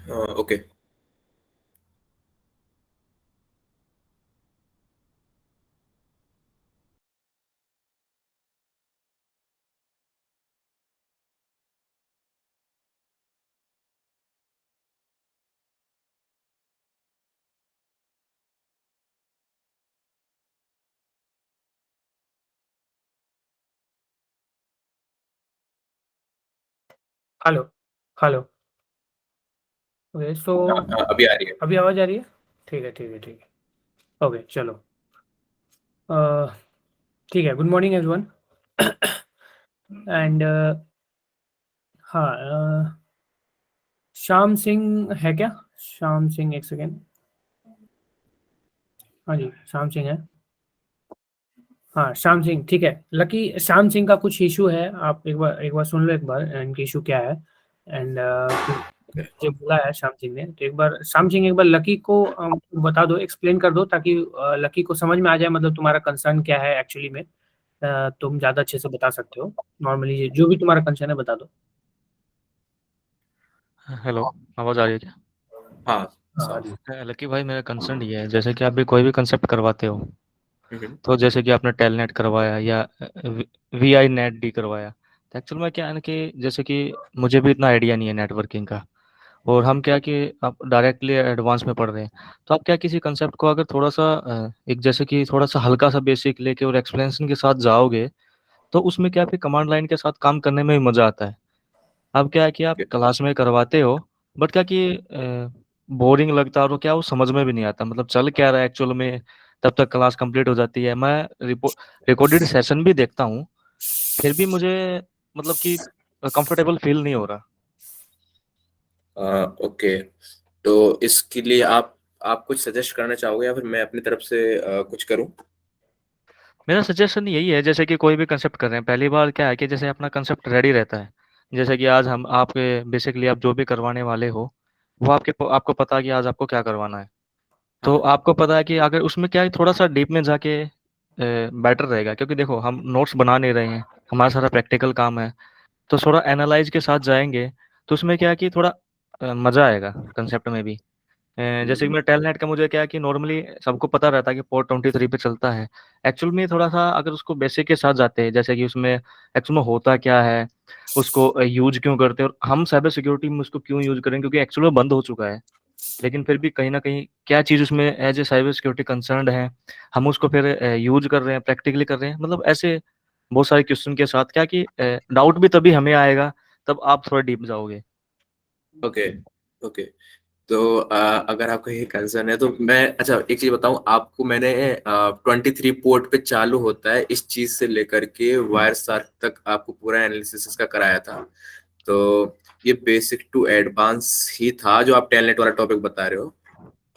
Okay. Hello hello. Okay so अभी आ रही है। अभी आवाज़ आ रही है? ठीक है ठीक है ठीक है। ओके चलो। अ, ठीक है। Good morning everyone. एंड हाँ, श्याम सिंह है क्या? श्याम सिंह, एक सेकेंड। हाँ जी, श्याम सिंह है। हाँ श्याम सिंह, ठीक है। लकी, श्याम सिंह का कुछ इशू है। आप एक बार सुन लो, एक बार इनकी इशू क्या है। एंड मुझे बोला है श्याम सिंह ने, तो एक बार श्याम सिंह, एक बार लकी को बता दो, एक्सप्लेन कर दो, ताकि लकी को समझ में आ जाए, मतलब तुम्हारा कंसर्न क्या है एक्चुअली में। तुम ज़्यादा अच्छे से बता सकते हो। नॉर्मली जो भी तुम्हारा कंसर्न है बता दो। हेलो, आवाज़ आ रही है क्या? हाँ, हाँ आ साफ। रही है। लकी भाई, मेरा कंसर्न ये है, जैसे कि आप भी कोई भी कंसेप्ट करवाते हो, हम्म। तो जैसे कि आपने टेलनेट करवाया या वी आई नेट डी करवाया, तो एक्चुअल में क्या है ना कि जैसे कि मुझे भी इतना आइडिया नहीं है नेटवर्किंग का। और हम क्या कि आप डायरेक्टली एडवांस में पढ़ रहे हैं, तो आप क्या किसी कंसेप्ट को अगर थोड़ा सा एक जैसे कि थोड़ा सा हल्का सा बेसिक लेके और एक्सप्लेनेशन के साथ जाओगे, तो उसमें क्या, फिर कमांड लाइन के साथ काम करने में भी मज़ा आता है। अब क्या है कि आप क्लास में करवाते हो, बट क्या कि बोरिंग लगता है, और क्या वो समझ में भी नहीं आता मतलब चल क्या रहा है एक्चुअल में। तब तक क्लास कंप्लीट हो जाती है। मैं रिकॉर्डेड सेशन भी देखता हूँ, फिर भी मुझे मतलब कि कंफर्टेबल फील नहीं हो रहा। ओके। तो इसके लिए आप कुछ सजेस्ट करना चाहोगे या फिर मैं अपनी तरफ से कुछ करूं? मेरा सजेशन यही है, जैसे कि कोई भी कंसेप्ट कर रहे हैं, पहली बार क्या है कि जैसे अपना कंसेप्ट रेडी रहता है। जैसे कि आज हम आपके बेसिकली आप जो भी करवाने वाले हो, वो आपको पता है कि आज आपको क्या करवाना है। तो हाँ। आपको पता है कि अगर उसमें क्या है, थोड़ा सा डीप में जाके बेटर रहेगा, क्योंकि देखो हम नोट्स बना नहीं रहे हैं, हमारा सारा प्रैक्टिकल काम है। तो थोड़ा एनालाइज के साथ जाएंगे, तो उसमें क्या है कि थोड़ा मजा आएगा कंसेप्ट में भी। जैसे कि हम्म। मेरा टेलनेट का मुझे क्या है कि नॉर्मली सबको पता रहता है कि पोर्ट 23 पे चलता है। एक्चुअल में थोड़ा सा अगर उसको बेसिक के साथ जाते हैं, जैसे कि उसमें एक्चुअल में होता क्या है, उसको यूज क्यों करते हैं, और हम साइबर सिक्योरिटी में उसको क्यों यूज करें, क्योंकि एक्चुअल में बंद हो चुका है। लेकिन फिर भी कहीं ना कहीं क्या चीज़ उसमें as a cyber security concern है, हम उसको फिर यूज कर रहे हैं, प्रैक्टिकली कर रहे हैं, मतलब ऐसे बहुत सारे क्वेश्चन के साथ क्या कि डाउट भी तभी हमें आएगा, तब आप थोड़ा डीप जाओगे। ओके। ओके। तो अगर आपका ये कंसर्न है तो मैं, अच्छा एक चीज बताऊं आपको, मैंने 23 पोर्ट पे चालू होता है इस चीज से लेकर के वायर सार्क तक आपको पूरा एनालिसिस इसका कराया था। तो ये बेसिक टू एडवांस ही था जो आप टेलनेट वाला टॉपिक बता रहे हो,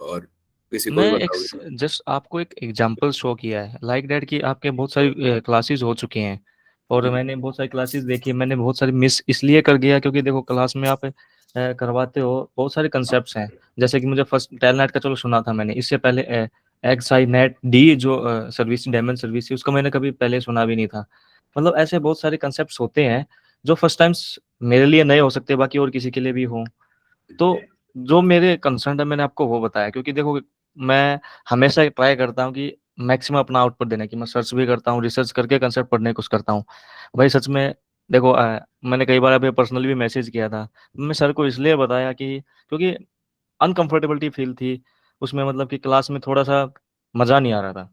और किसी को मैं भी एक बताओगे तो। जस्ट आपको एक एग्जांपल शो किया है, लाइक दैट कि आपके बहुत सारी क्लासेस हो चुकी हैं, और हम्म। मैंने बहुत सारी क्लासेस देखी, मैंने बहुत सारी मिस इसलिए कर गया क्योंकि देखो क्लास में आप करवाते हो, बहुत सारे कंसेप्ट्स हैं। जैसे कि मुझे फर्स्ट टेलनेट का चलो सुना था मैंने, इससे पहले एक्स आई नेट डी जो सर्विस डायमंड सर्विस थी, उसका मैंने कभी पहले सुना भी नहीं था। मतलब ऐसे बहुत सारे कंसेप्ट्स होते हैं जो फर्स्ट टाइम्स मेरे लिए नए हो सकते हैं, बाकी और किसी के लिए भी हो। तो जो मेरे कंसर्न है मैंने आपको वो बताया, क्योंकि देखो मैं हमेशा ट्राई करता हूँ कि मैक्सिमम अपना आउटपुट देने की, मैं सर्च भी करता हूँ, रिसर्च करके कंसेप्ट पढ़ने की कोशिश करता हूँ। भाई सच में देखो मैंने कई बार अभी पर्सनली भी मैसेज किया था, मैं सर को इसलिए बताया कि क्योंकि अनकंफर्टेबिलिटी फील थी उसमें, मतलब कि क्लास में थोड़ा सा मज़ा नहीं आ रहा था।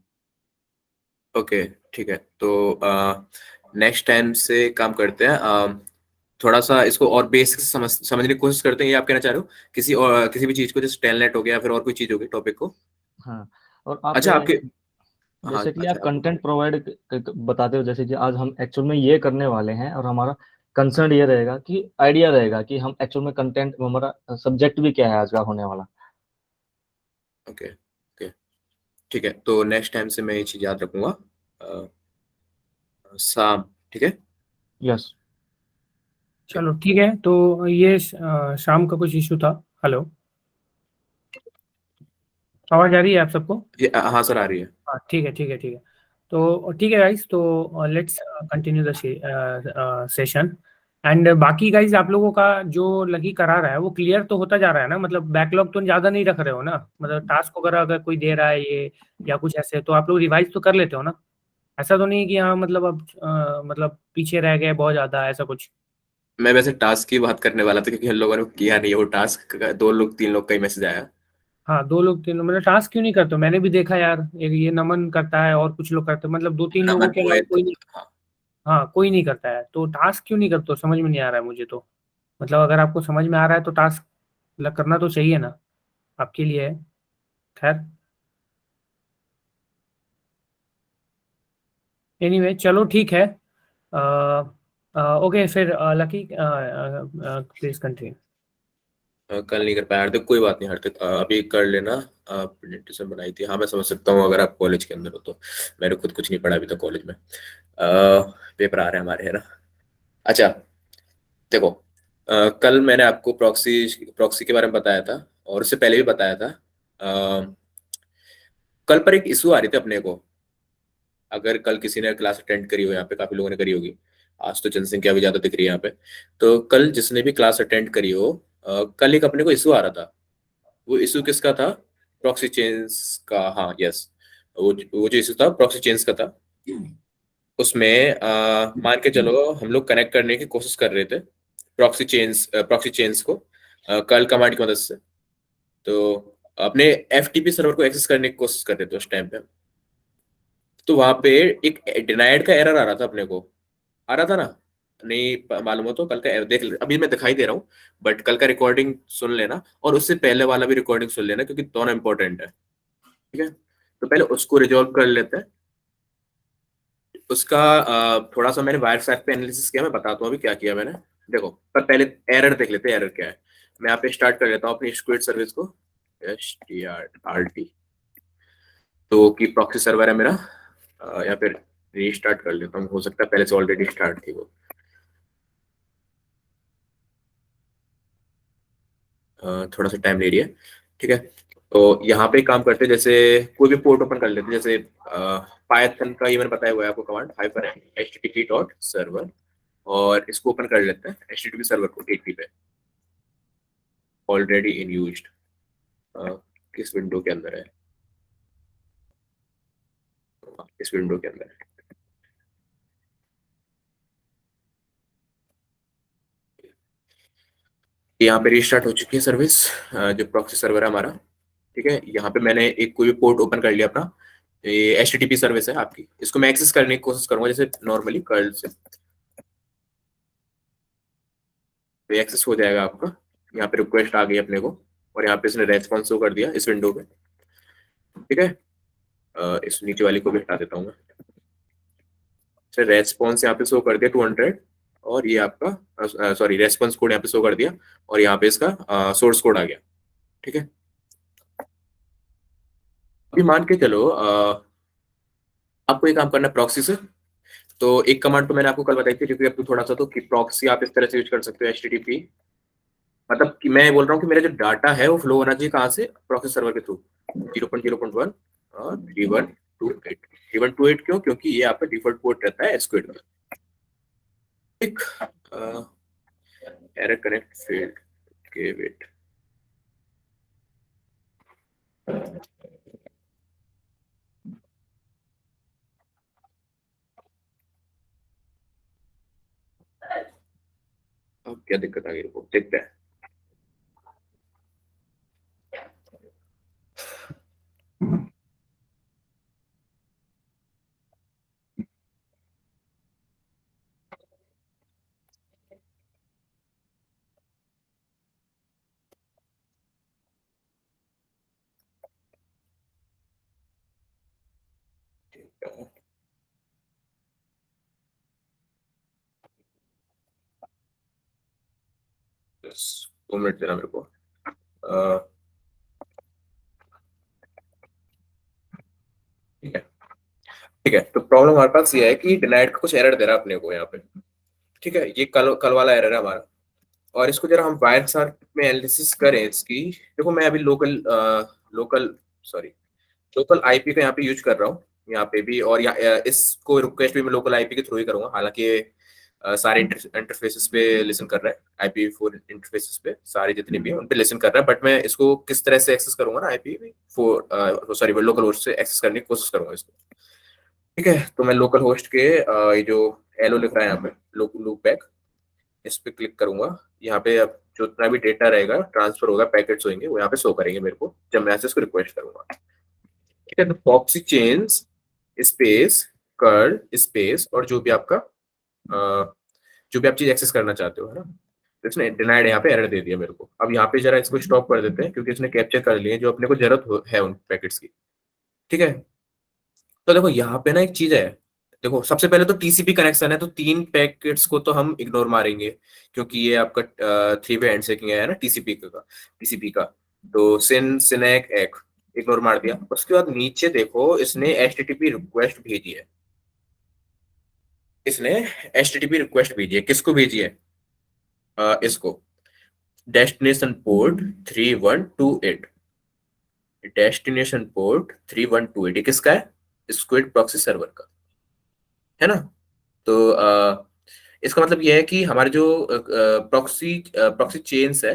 ओके। ठीक है। तो नेक्स्ट टाइम से काम करते हैं, थोड़ा सा इसको और बेसिक से समझने की कोशिश करते हैं, ये आप कहना चाह रहे हो? किसी भी चीज को, जैसे टेलनेट हो गया या फिर और कोई चीज हो गई टॉपिक को। हाँ, और आप अच्छा आपके। हाँ, बेसिकली आप अच्छा आप कंटेंट बताइए। प्रोवाइड बताते हो, जैसे कि आज हम एक्चुअल में ये करने वाले हैं, और हमारा कंसर्न ये रहेगा कि आइडिया रहेगा कि हम एक्चुअल में कंटेंट, हमारा सब्जेक्ट भी क्या है आज का होने वाला। ओके। ओके। ठीक है, तो नेक्स्ट टाइम से मैं ये चीज याद रखूंगा। अ, शाम, ठीक है। यस। चलो ठीक है। तो ये शाम का कुछ इशू था। हेलो, आवाज़ आ रही है आप सबको? ये हाँ सर, आ रही है। हाँ ठीक है ठीक है ठीक है। तो ठीक है गाइस, तो let's continue the session. And बाकी गाइज आप लोगों का जो लकी करा रहा है वो क्लियर तो होता जा रहा है ना, मतलब बैकलॉग तो ज्यादा नहीं रख रहे हो ना, मतलब टास्क वगैरह अगर कोई दे रहा है ये या कुछ ऐसे तो आप लोग रिवाइज तो कर लेते हो ना, ऐसा तो नहीं कि हाँ मतलब अब मतलब पीछे रह गए बहुत ज्यादा ऐसा कुछ। मैं वैसे टास्क की बात करने वाला था क्योंकि हम लोगों ने किया नहीं है वो टास्क, 2 लोग 3 लोग का ही मैसेज आया। हाँ 2 लोग 3 लोग मतलब टास्क क्यों नहीं करते हो? मैंने भी देखा यार, एक ये नमन करता है और कुछ लोग करते हैं, मतलब 2 3 लोगों नमन के अलावा मोहित। कोई नहीं। हाँ। हाँ कोई नहीं करता है, तो टास्क क्यों नहीं करते हो समझ में नहीं आ रहा है मुझे तो। मतलब अगर आपको समझ में आ रहा है तो टास्क करना तो चाहिए ना, आपके लिए है। खैर एनीवे चलो ठीक है। ओके फिर लकी प्लीज कंटिन्यू। कल नहीं कर पाया हार्दिक, कोई बात नहीं हार्दिक, अभी कर लेना। प्रेजेंटेशन बनाई थी, हाँ मैं समझ सकता हूँ अगर आप कॉलेज के अंदर हो तो। मैंने खुद कुछ नहीं पढ़ा अभी तक कॉलेज में। पेपर आ रहे हैं हमारे, है ना। अच्छा, देखो, कल मैंने आपको प्रॉक्सी प्रॉक्सी के बारे में बताया था, और उससे पहले भी बताया था। कल पर एक इशू आ रही थी अपने को। अगर कल किसी ने क्लास अटेंड करी हो, यहाँ पे काफी लोगों ने करी होगी, आज तो जनसंख्या भी ज्यादा दिख रही है यहाँ पे। तो कल जिसने भी क्लास अटेंड करी हो, कल एक अपने को इशू आ रहा था। वो इशू किसका था? प्रॉक्सी चेंज का, हाँ यस। वो जो इशू था प्रॉक्सी चेंज का था। उसमें मान के चलो हम लोग कनेक्ट करने की कोशिश कर रहे थे प्रॉक्सी चेंज को, कर्ल कमांड की मदद से। तो अपने एफटीपी सर्वर को एक्सेस करने की कोशिश कर रहे थे उस टाइम पे। तो वहां पे एक डिनाइड का एरर आ रहा था अपने को, आ रहा था ना। नहीं मालूम हो तो कल का देख ले, अभी मैं दिखाई दे रहा हूँ, बट कल का रिकॉर्डिंग सुन लेना और उससे पहले वाला भी रिकॉर्डिंग सुन लेना क्योंकि दोनों इंपॉर्टेंट है। ठीक है, तो पहले उसको रिजॉल्व कर लेते हैं। उसका थोड़ा सा मैंने वायर साइड पे एनालिसिस किया, मैं बताता हूँ अभी क्या किया मैंने। देखो, पर पहले एरर देख लेते हैं, एरर क्या है। मैं यहाँ पे स्टार्ट कर लेता हूँ अपनी स्क्विड सर्विस को, STRT। तो की प्रॉक्सी सर्वर है मेरा, या फिर रीस्टार्ट कर लेता हूँ, हो सकता है पहले से ऑलरेडी स्टार्ट थी वो। थोड़ा सा टाइम ले रही है। ठीक है, तो यहाँ पे काम करते हैं, जैसे कोई भी पोर्ट ओपन कर लेते हैं, जैसे पाइथन का ये मैंने बताया हुआ है आपको कमांड, -http.server, और इसको ओपन कर लेते हैं HTTP सर्वर को 80 पे, ऑलरेडी इन यूज्ड। किस विंडो के अंदर है? इस विंडो के अंदर है। यहाँ पे रिस्टार्ट हो चुकी है सर्विस, जो प्रॉक्सी सर्वर है हमारा। ठीक है, यहाँ पे मैंने एक कोई भी पोर्ट ओपन कर लिया अपना। ये HTTP सर्विस है आपकी, इसको मैं एक्सेस करने की कोशिश करूंगा जैसे नॉर्मली कर्ल से। तो एक्सेस हो जाएगा आपका। यहाँ पे रिक्वेस्ट आ गई अपने को, और यहाँ पे इसने रेस्पॉन्स शो कर दिया इस विंडो पे। ठीक है, इस नीचे वाली को भी हटा देता हूँ मैं। अच्छा, रेस्पॉन्स यहाँ पे शो कर दिया 200, और ये आपका सॉरी रेस्पॉन्स कोड यहाँ पे शो कर दिया, और यहाँ पे इसका सोर्स कोड आ गया। ठीक है, अभी मान के चलो आपको ये काम करना है प्रॉक्सी से। तो एक कमांड तो मैंने आपको कल बताई थी, क्योंकि अब तो थोड़ा सा तो कि प्रॉक्सी आप इस तरह से यूज कर सकते हो, HTTP। मतलब कि मैं बोल रहा हूँ कि मेरा जो डाटा है वो फ्लो होना चाहिए कहाँ से? प्रॉक्सी सर्वर के थ्रू, 0.0.1 और 3128। 3128 क्यों? क्योंकि ये आपका डिफॉल्ट पोर्ट रहता है एसक्यूएल में। एक एरर कनेक्ट फेल्ड के वेट। अब क्या दिक्कत आ गई, वो देखते हैं। बस 2 मिनट देना मेरे को। ठीक है, ठीक है, तो प्रॉब्लम हमारे पास ये है कि डिनाइड का कुछ एरर दे रहा है अपने को यहाँ पे। ठीक है, ये कल कल वाला एरर है हमारा। और इसको जरा हम वायर चार्ट में एनालिसिस करें इसकी। देखो, मैं अभी local local sorry local IP का यहाँ पे यूज कर रहा हूँ यहाँ पे भी, और इसको रिक्वेस्ट भी मैं लोकल आईपी के थ्रू ही करूंगा, हालांकि सारे इंटरफेसेस पे लिसन कर रहा है, IPv4 इंटरफेसेस पे सारे जितने भी हैं उन पे लिसन कर रहा है, बट मैं इसको किस तरह से एक्सेस करूंगा ना, IPv4 सॉरी लोकल होस्ट से एक्सेस करने की कोशिश करूंगा इसको। ठीक है, तो मैं लोकल होस्ट के ये जो एलो लिख रहा है यहाँ पे लूप बैक, इस पे क्लिक करूंगा। यहाँ पे अब जो जितना भी डेटा रहेगा ट्रांसफर होगा, पैकेट्स होंगे, वो यहाँ पे शो करेंगे मेरे को जब मैं इसको रिक्वेस्ट करूंगा। ठीक है, तो proxy chains space curl space और जो भी आपका जो भी आप चीज एक्सेस करना चाहते हो, है ना। तो इसने डिनाइड यहाँ पे एरर दे दिया मेरे को। अब यहाँ पे जरा इसको स्टॉप कर देते हैं क्योंकि इसने कैप्चर कर लिए जो अपने को जरूरत है उन पैकेट्स की। ठीक है, तो देखो यहाँ पे ना एक चीज है, देखो सबसे पहले तो TCP कनेक्शन है, तो 3 पैकेट्स को तो हम इग्नोर मारेंगे क्योंकि ये आपका 3 वे हैंडशेकिंग है ना टीसीपी का। तो सिनैक एक इग्नोर मार दिया। उसके बाद नीचे देखो इसने HTTP रिक्वेस्ट भेजी है, इसने HTTP रिक्वेस्ट भेजी है, किसको भेजी है? इसको डेस्टिनेशन पोर्ट 3128, डेस्टिनेशन पोर्ट 3128 ये किसका है? स्क्विड प्रॉक्सी सर्वर का, है ना। तो इसका मतलब यह है कि हमारे जो प्रॉक्सी चेन्स है,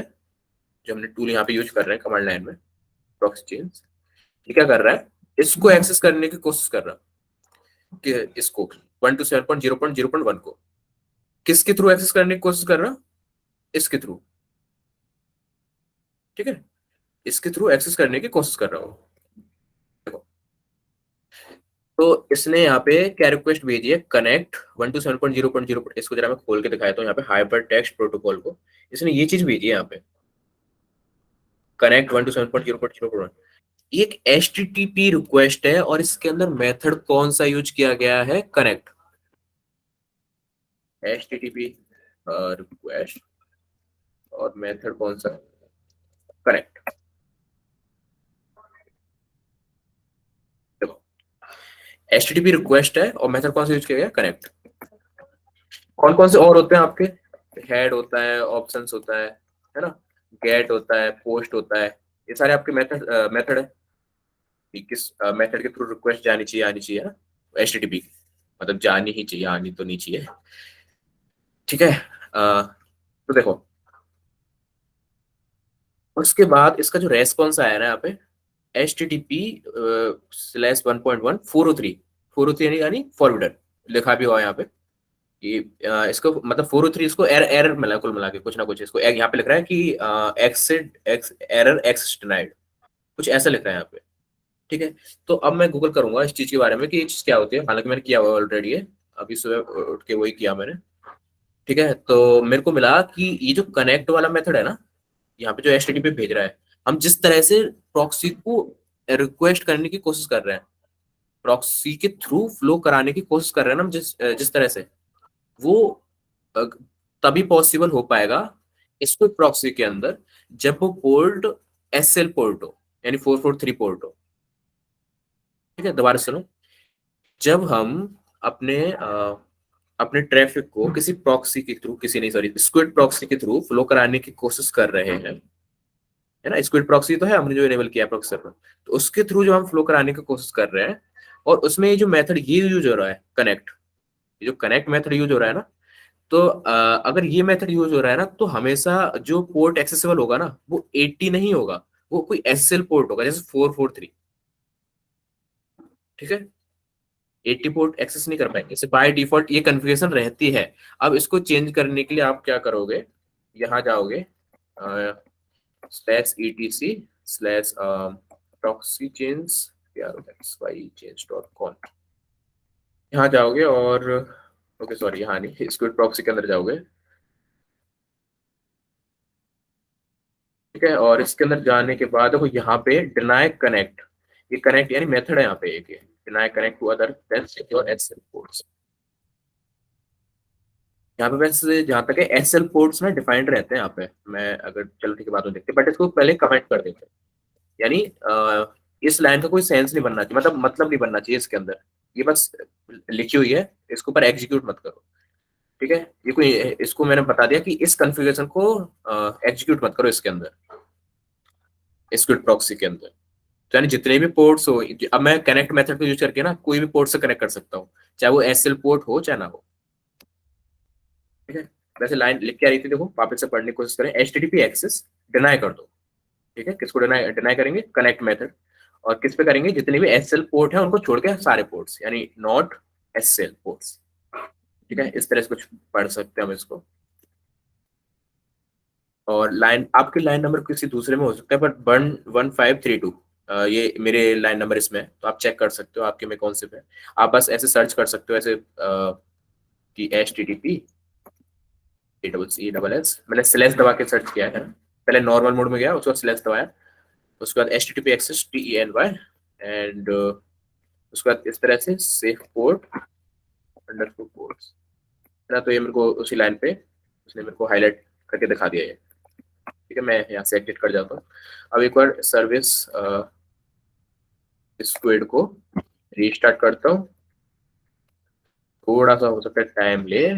जो हमने टूल यहाँ पे यूज कर रहे हैं कमांड लाइन में, प्रॉक्सी चेन्स, ये क्या कर रहा है? इसको एक्सेस करने की कोशिश कर रहा है कि इसको 127.0.0.1 को किसके थ्रू एक्सेस करने की कोशिश कर रहा? इसके थ्रू। ठीक है, इसके थ्रू एक्सेस करने की कोशिश कर रहा हूँ। देखो, तो इसने यहाँ पे क्या रिक्वेस्ट भेजी है? कनेक्ट 127.0.0, इसको जरा मैं खोल के दिखाया तो यहाँ पे हाइपर टेक्स्ट प्रोटोकॉल को इसने ये चीज भेजी है यहाँ पे, कनेक्ट 127.0.0.1। एक HTTP रिक्वेस्ट है और इसके अंदर मेथड कौन सा यूज किया गया है? कनेक्ट। HTTP रिक्वेस्ट और मेथड कौन सा? कनेक्ट। देखो, HTTP रिक्वेस्ट है और मेथड कौन सा यूज किया गया? कनेक्ट। कौन कौन से और होते हैं आपके? हेड होता है, ऑप्शंस होता है ना, गेट होता है, पोस्ट होता है, ये सारे आपके मेथड है कि किस मेथड के थ्रू रिक्वेस्ट जानी चाहिए, आनी चाहिए, है ना। HTTP मतलब जानी ही चाहिए, आनी तो नहीं चाहिए। ठीक है, तो देखो उसके बाद इसका जो रेस्पॉन्स आया ना यहाँ पे HTTP/1.1 403 यानी फॉरवर्डर लिखा भी हुआ है यहाँ पे कि इसको मतलब 403 इसको एरर मिला कुल मिला के कुछ ना कुछ, इसको यहाँ पे लिख रहा है कि एरर एक्सेस डिनाइड, कुछ ऐसा लिख रहा है यहाँ पे। ठीक है, तो अब मैं गूगल करूंगा इस चीज के बारे में कि ये चीज क्या होती है, हालांकि मैंने किया हुआ ऑलरेडी है, अभी सुबह उठ के वही किया मैंने। ठीक है, तो मेरे को मिला कि ये जो कनेक्ट वाला मेथड है ना, यहाँ पे जो HTTP भेज रहा है, हम जिस तरह से प्रॉक्सी को रिक्वेस्ट करने की कोशिश कर रहे हैं, प्रॉक्सी के थ्रू फ्लो कराने की कोशिश कर रहे हैं ना हम, जिस जिस तरह से वो अ, तभी पॉसिबल हो पाएगा इसको प्रॉक्सी के अंदर जब वो पोर्ट SL पोर्ट हो, यानी 443 पोर्ट हो। ठीक है, दोबारा सुनो, जब हम अपने अपने ट्रैफिक को किसी प्रॉक्सी के थ्रू, किसी नहीं सॉरी स्क्विड प्रॉक्सी के थ्रू फ्लो कराने की कोशिश कर रहे हैं, है ना, स्क्विड प्रॉक्सी तो है हमने जो इनेबल किया प्रॉक्सी सर्वर, तो उसके थ्रू जो हम फ्लो कराने की कोशिश कर रहे हैं और उसमें ये जो मेथड ये यूज हो रहा है कनेक्ट, ये जो कनेक्ट मेथड यूज हो रहा है ना, तो अगर ये मेथड यूज हो रहा है ना, तो हमेशा जो पोर्ट एक्सेसिबल होगा ना वो 80 नहीं होगा, वो कोई SL पोर्ट होगा जैसे 443। ठीक है, 80 पोर्ट एक्सेस नहीं कर पाएंगे, इसे बाय डिफॉल्ट ये कन्फिगरेशन रहती है। अब इसको चेंज करने के लिए आप क्या करोगे, यहाँ जाओगे /etc/proxychains.com, यहाँ जाओगे और ओके सॉरी यहाँ नहीं, स्क्विड प्रॉक्सी के अंदर जाओगे। ठीक है, और इसके अंदर जाने के बाद देखो यहाँ पे डिनाई कनेक्ट, ये कनेक्ट यानी मेथड है यहाँ पे एक, deny connect to other than secure SL ports. यहाँ पे वैसे जहाँ तक है SL पोर्ट्स ना डिफाइंड रहते हैं यहाँ पे, मैं अगर चलो ठीक है बाद में देखते हैं, बट इसको पहले कमेंट कर देते हैं, यानी इस लाइन का कोई सेंस नहीं बनना चाहिए, मतलब नहीं बनना चाहिए इसके अंदर, ये बस लिखी हुई है, इसको पर एग्जीक्यूट मत करो। ठीक है, ये कोई इसको मैंने बता दिया कि इस कॉन्फ़िगरेशन को एग्जीक्यूट मत करो इसके अंदर, स्क्विड प्रॉक्सी के अंदर। तो यानी जितने भी पोर्ट्स हो, अब मैं कनेक्ट मेथड को यूज करके ना कोई भी पोर्ट से कनेक्ट कर सकता हूँ, चाहे वो SL पोर्ट हो चाहे ना हो। ठीक है, वैसे लाइन लिख के आ रही थी, देखो वापस से पढ़ने की कोशिश करें। HTTP एक्सेस डिनाई कर दो। ठीक है, किसको डिनाई डिनाई करेंगे? Connect method. और किस पे करेंगे? जितने भी SL पोर्ट है उनको छोड़ के सारे पोर्ट्स, यानी नॉट SL पोर्ट्स। ठीक है, इस तरह से कुछ पढ़ सकते हैं हम इसको। और लाइन, आपके लाइन नंबर किसी दूसरे में हो सकता है, बट 1532 ये मेरे लाइन नंबर इसमें है, तो आप चेक कर सकते हो आपके में कौन से पे है। आप बस ऐसे सर्च कर सकते हो, ऐसे कि HTTP ACCESS, मैंने स्लैश दबा के सर्च किया है। पहले नॉर्मल मोड में गया, उसके बाद स्लैश दबाया, उसके बाद HTTP एक्सेस TENY, एंड उसके बाद इस तरह से सेफ पोर्ट अंडरस्कोर पोर्ट्स है ना। तो ये मेरे को उसी लाइन पे उसने मेरे को हाईलाइट करके दिखा दिया है। ठीक है, मैं यहाँ से एग्जिट कर जाता हूँ। अब एक बार सर्विस स्क्विड को रीस्टार्ट करता हूँ। थोड़ा सा हो सकता है टाइम ले।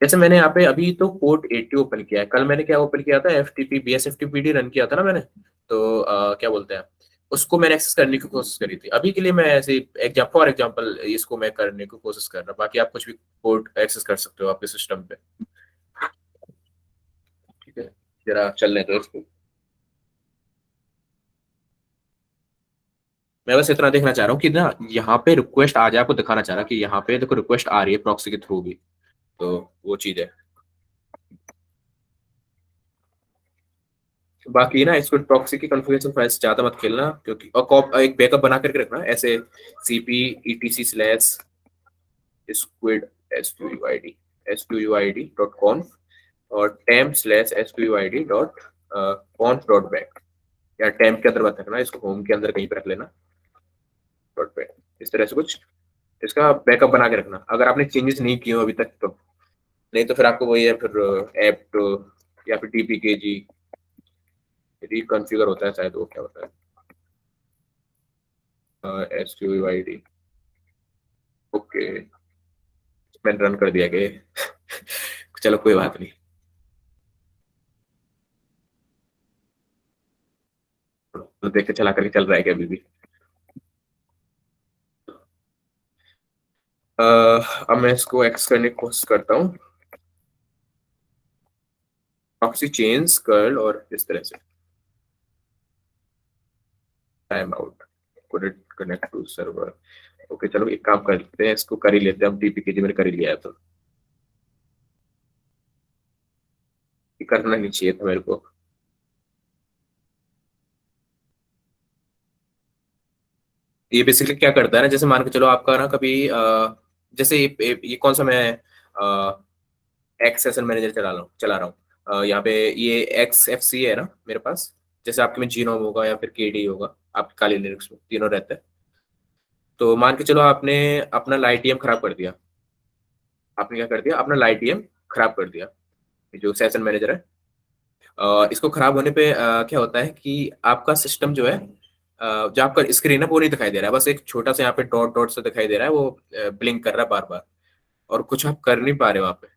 जैसे मैंने यहाँ पे अभी तो पोर्ट 80 ओपन किया है, कल मैंने क्या ओपन किया था? FTP BSFTPD रन किया था ना मैंने। तो क्या बोलते हैं, उसको मैंने एक्सेस करने की कोशिश करी थी। अभी के लिए मैं ऐसे फॉर एग्जांपल इसको मैं करने की कोशिश कर रहा हूँ। बाकी आप कुछ भी पोर्ट एक्सेस कर सकते हो आपके सिस्टम पे। ठीक है, जरा चलने दो इसको। मैं बस इतना देखना चाह रहा हूँ कि ना यहाँ पे रिक्वेस्ट आ जाए, आपको दिखाना चाह रहा कि यहाँ पे देखो रिक्वेस्ट आ रही है प्रॉक्सी के थ्रू भी। तो वो चीज है। बाकी ना इसको प्रॉक्सी की कॉन्फ़िगरेशन फाइल्स ज्यादा मत खेलना, क्योंकि और एक बैकअप बना करके रखना ऐसे cp etc/squid squid.conf और temp/squid.conf.back, या temp के अंदर मत रखना इसको, होम के अंदर कहीं पर रख लेना .back। इस तरह से कुछ इसका बैकअप बना के रखना, अगर आपने चेंजेस नहीं किए हो अभी तक तो। नहीं तो फिर आपको वही है, फिर एप्ट या फिर tpkg रिकॉन्फ़िगर होता है शायद, वो क्या होता है squid। ओके, मैंने रन कर दिया कि चलो कोई बात नहीं। तो देख के चला करके चल रहा है क्या अभी भी? अब मैं इसको एक्स करने की कोशिश करता हूँ, प्रॉक्सी चेंज कर्ल, और इस तरह से time out couldn't connect to server. Okay चलो एक काम करते हैं, इसको कर ही लेते हैं हम। tpkg मैंने कर ही लिया है, तो ये करना नहीं चाहिए था मेरे को। ये बेसिकली क्या करता है ना, जैसे मान के चलो आपका ना कभी जैसे ये कौन सा मैं एक्स सेशन मैनेजर चला रहा हूँ यहाँ पे, ये XFC है ना मेरे पास। जैसे आपके में जीनोम होगा या फिर KDE होगा, आपके काली लिनक्स में तीनों रहते हैं। तो मान के चलो आपने अपना लाइटियम खराब कर दिया। आपने क्या कर दिया? अपना लाइटियम खराब कर दिया, ये जो सेशन मैनेजर है। इसको खराब होने पे क्या होता है कि आपका सिस्टम जो है, जो आपका स्क्रीन है वो नहीं दिखाई दे रहा है, बस एक छोटा सा यहाँ पे डॉट डॉट से दिखाई दे रहा है, वो ब्लिंक कर रहा है बार बार, और कुछ आप कर नहीं पा रहे हो वहाँ पे।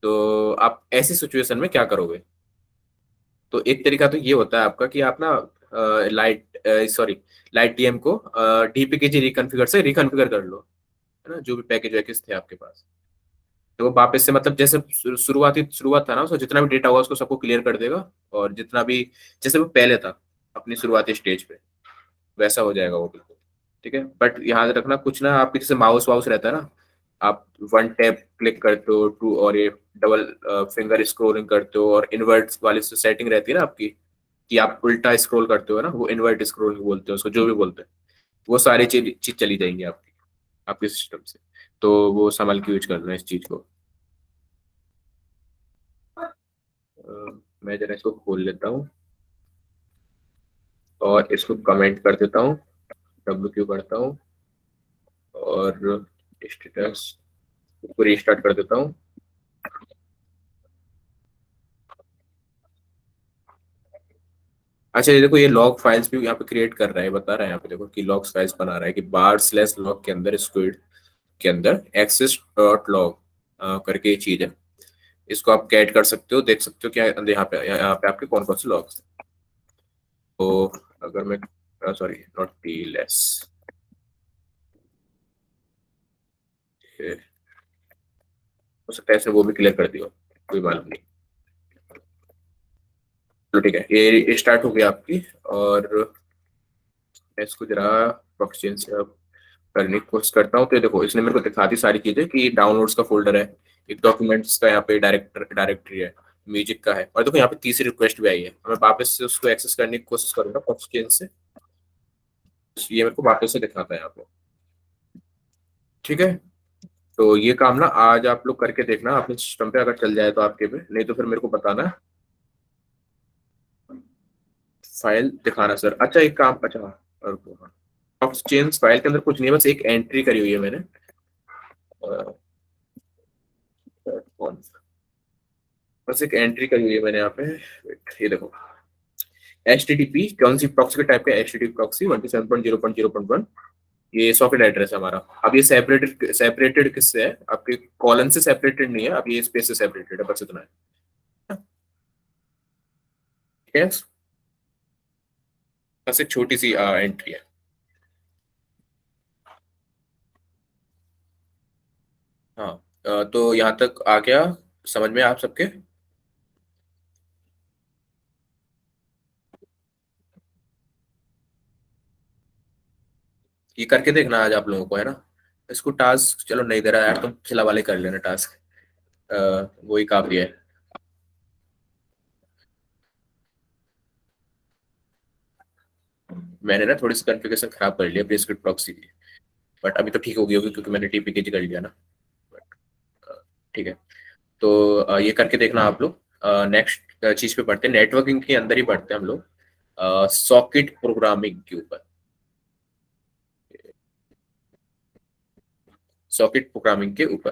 तो आप ऐसी सिचुएशन में क्या करोगे? तो एक तरीका तो ये होता है आपका कि आप ना लाइट डीएम को डीपीकेजी रिकॉन्फ़िगर से रिकॉन्फ़िगर कर लो, है ना, जो भी पैकेज वैकेज थे आपके पास। तो वो वापस से, मतलब जैसे शुरुआत था ना, उसका जितना भी डेटा होगा उसको सबको क्लियर कर देगा, और जितना भी जैसे वो पहले था अपनी शुरुआती स्टेज पे, वैसा हो जाएगा वो बिल्कुल। ठीक है, बट यहाँ रखना कुछ ना, आपके जैसे माउस वाउस रहता है ना, आप वन टैप क्लिक करते हो टू, और ये डबल फिंगर स्क्रॉलिंग करते हो, और इनवर्ट वाली सेटिंग रहती है ना आपकी, कि आप उल्टा स्क्रॉल करते हो ना, वो इनवर्ट स्क्रॉलिंग बोलते हैं उसको, जो भी बोलते हैं। वो सारी चीज चली जाएंगी आपकी आपके सिस्टम से। तो वो संभाल के यूज करना है इस चीज को। मैं जरा इसको खोल लेता हूँ और इसको कमेंट कर देता हूँ, WQ करता हूँ, और स्टेटस को रीस्टार्ट कर देता हूँ। अच्छा, ये देखो, ये लॉग फाइल्स भी यहाँ पे क्रिएट कर रहा है, बता रहा है यहाँ पे, देखो कि लॉग फाइल्स बना रहा है कि /log के अंदर स्क्विड के अंदर access.log करके ये चीज है। इसको आप कैट कर सकते हो, देख सकते हो क्या यहाँ पे आपके कौन कौन से लॉग्स। तो अगर मैं, सॉरी नॉट TLS, हो सकता है इसने वो भी क्लियर कर दिया, कोई मालूम नहीं। तो ठीक है, ये स्टार्ट हो गया आपकी, और मैं इसको जरा प्रोफिशिएंसी से अब करने की कोशिश करता हूँ। तो देखो इसने मेरे को दिखा दी सारी चीजें कि डाउनलोड्स का फोल्डर है, एक डॉक्यूमेंट्स का यहाँ पे डायरेक्टरी है, म्यूजिक का है, और देखो यहाँ पे तीसरी रिक्वेस्ट भी आई है। मैं वापस से उसको एक्सेस करने की कोशिश करूंगा प्रोफिशिएंसी से, ये मेरे को वापस से दिखाता है यहाँ पे। ठीक है, तो ये काम ना आज आप लोग करके देखना अपने सिस्टम पे, अगर चल जाए तो आपके पे, नहीं तो फिर मेरे को बताना, फाइल दिखाना सर। अच्छा एक काम, अच्छा और चेंज फाइल के अंदर कुछ नहीं है, बस एक एंट्री करी हुई है मैंने। कौन सा, बस एक एंट्री करी हुई है मैंने यहाँ पे। Wait, ये देखो HTTP, कौन सी प्रॉक्सी के टाइप का, HTTP प्रॉक्सी 127.0.0.1, ये सॉकेट एड्रेस है हमारा। अब ये सेपरेटेड किससे है, आपके कॉलन से सेपरेटेड नहीं है, अब ये स्पेस से सेपरेटेड है, बस इतना है। ठीक है, बस एक छोटी सी एंट्री है। हाँ, तो यहाँ तक आ गया समझ में आप सबके? ये करके देखना आज आप लोगों को, है ना। इसको टास्क चलो नहीं दे रहा यार, तुम पिछला वाले कर लेना टास्क, वही काफी है। मैंने ना थोड़ी सी कॉन्फ़िगरेशन खराब कर लिया अपनी स्क्रिप्ट प्रॉक्सी की, बट अभी तो ठीक हो गई होगी क्योंकि मैंने TPKG कर लिया ना। But, ठीक है, तो ये करके देखना आप लोग। नेक्स्ट चीज पे पढ़ते हैं, नेटवर्किंग के अंदर ही पढ़ते हैं हम लोग, सॉकेट प्रोग्रामिंग के ऊपर। सॉकेट प्रोग्रामिंग के ऊपर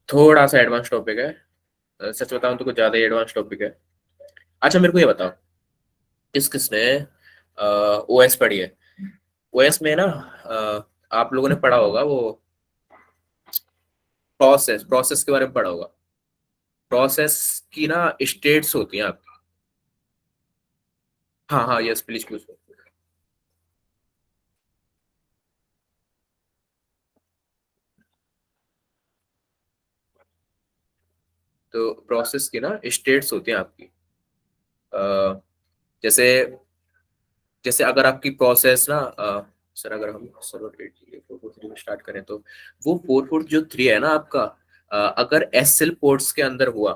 थोड़ा सा एडवांस टॉपिक है, सच बताऊं तो कुछ ज्यादा ही एडवांस टॉपिक है। अच्छा मेरे को ये बताओ, किस किसने OS पढ़ी है? OS में ना आप लोगों ने पढ़ा होगा वो प्रोसेस प्रोसेस के बारे में पढ़ा होगा। प्रोसेस की ना स्टेट्स होती हैं आपकी। हाँ हाँ, यस प्लीज प्लीज। तो प्रोसेस की ना स्टेट्स होती हैं आपकी, अ, जैसे जैसे अगर आपकी प्रोसेस ना सर, अगर हम सर्वर 443 में स्टार्ट करें तो वो 443 है ना आपका, अगर SL पोर्ट्स के अंदर हुआ,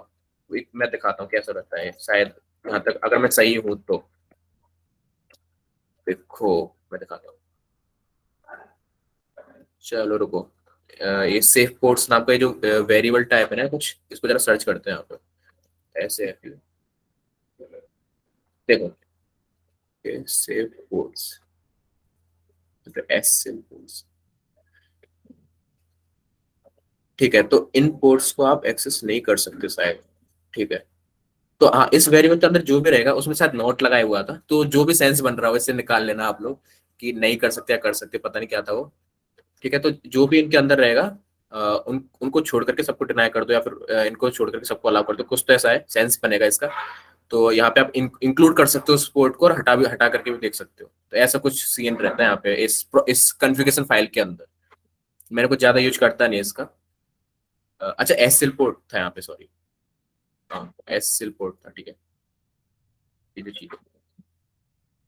मैं दिखाता हूँ कैसा रहता है शायद, यहाँ तक अगर मैं सही हूँ तो देखो, मैं दिखाता हूँ। चलो रुको, ये सेफ पोर्ट्स नाम का ये जो वेरिएबल टाइप है ना कुछ, इसको जरा सर्च करते हैं यहाँ पे, ऐसे है देखो, सेफ पोर्ट्स, SL पोर्ट्स। ठीक है, तो इन पोर्ट्स को आप एक्सेस नहीं कर सकते शायद। ठीक है, तो हाँ इस वेरिएबल के अंदर जो भी रहेगा उसमें शायद नोट लगाया हुआ था, तो जो भी सेंस बन रहा हो इससे निकाल लेना आप लोग कि नहीं कर सकते या कर सकते, पता नहीं क्या था वो। ठीक है, तो जो भी इनके अंदर रहेगा उनको छोड़ करके सबको डिनाई कर दो, या फिर इनको छोड़ करके सबको अलाउ कर दो, कुछ तो ऐसा है सेंस बनेगा इसका। तो यहाँ पे आप इंक्लूड कर सकते हो स्पोर्ट को, और हटा करके भी देख सकते हो, तो ऐसा कुछ सीन रहता है यहाँ पे इस कॉन्फ़िगरेशन फाइल के अंदर। मेरे को ज्यादा यूज करता नहीं है इसका। अच्छा SL पोर्ट था यहाँ पे, सॉरी, हाँ SL पोर्ट था, ठीक है, ये जो चीज है,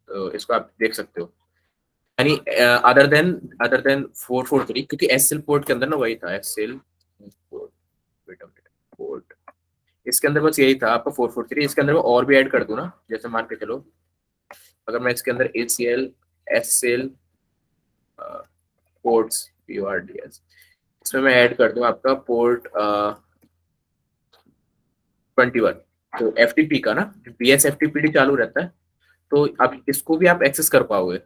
तो इसको आप देख सकते हो, यानी अदर देन 443, क्योंकि SL पोर्ट के अंदर ना वही था SL पोर्ट, पोर्ट इसके अंदर बस यही था आपका 443। इसके अंदर मैं और भी ऐड कर दूं ना, जैसे मान के चलो अगर मैं इसके अंदर ACL SL पोर्ट्स PORTS, इसमें मैं ऐड कर दूं आपका पोर्ट 21, तो FTP का ना BSFTPD चालू रहता है, तो अब इसको भी आप एक्सेस कर पाओगे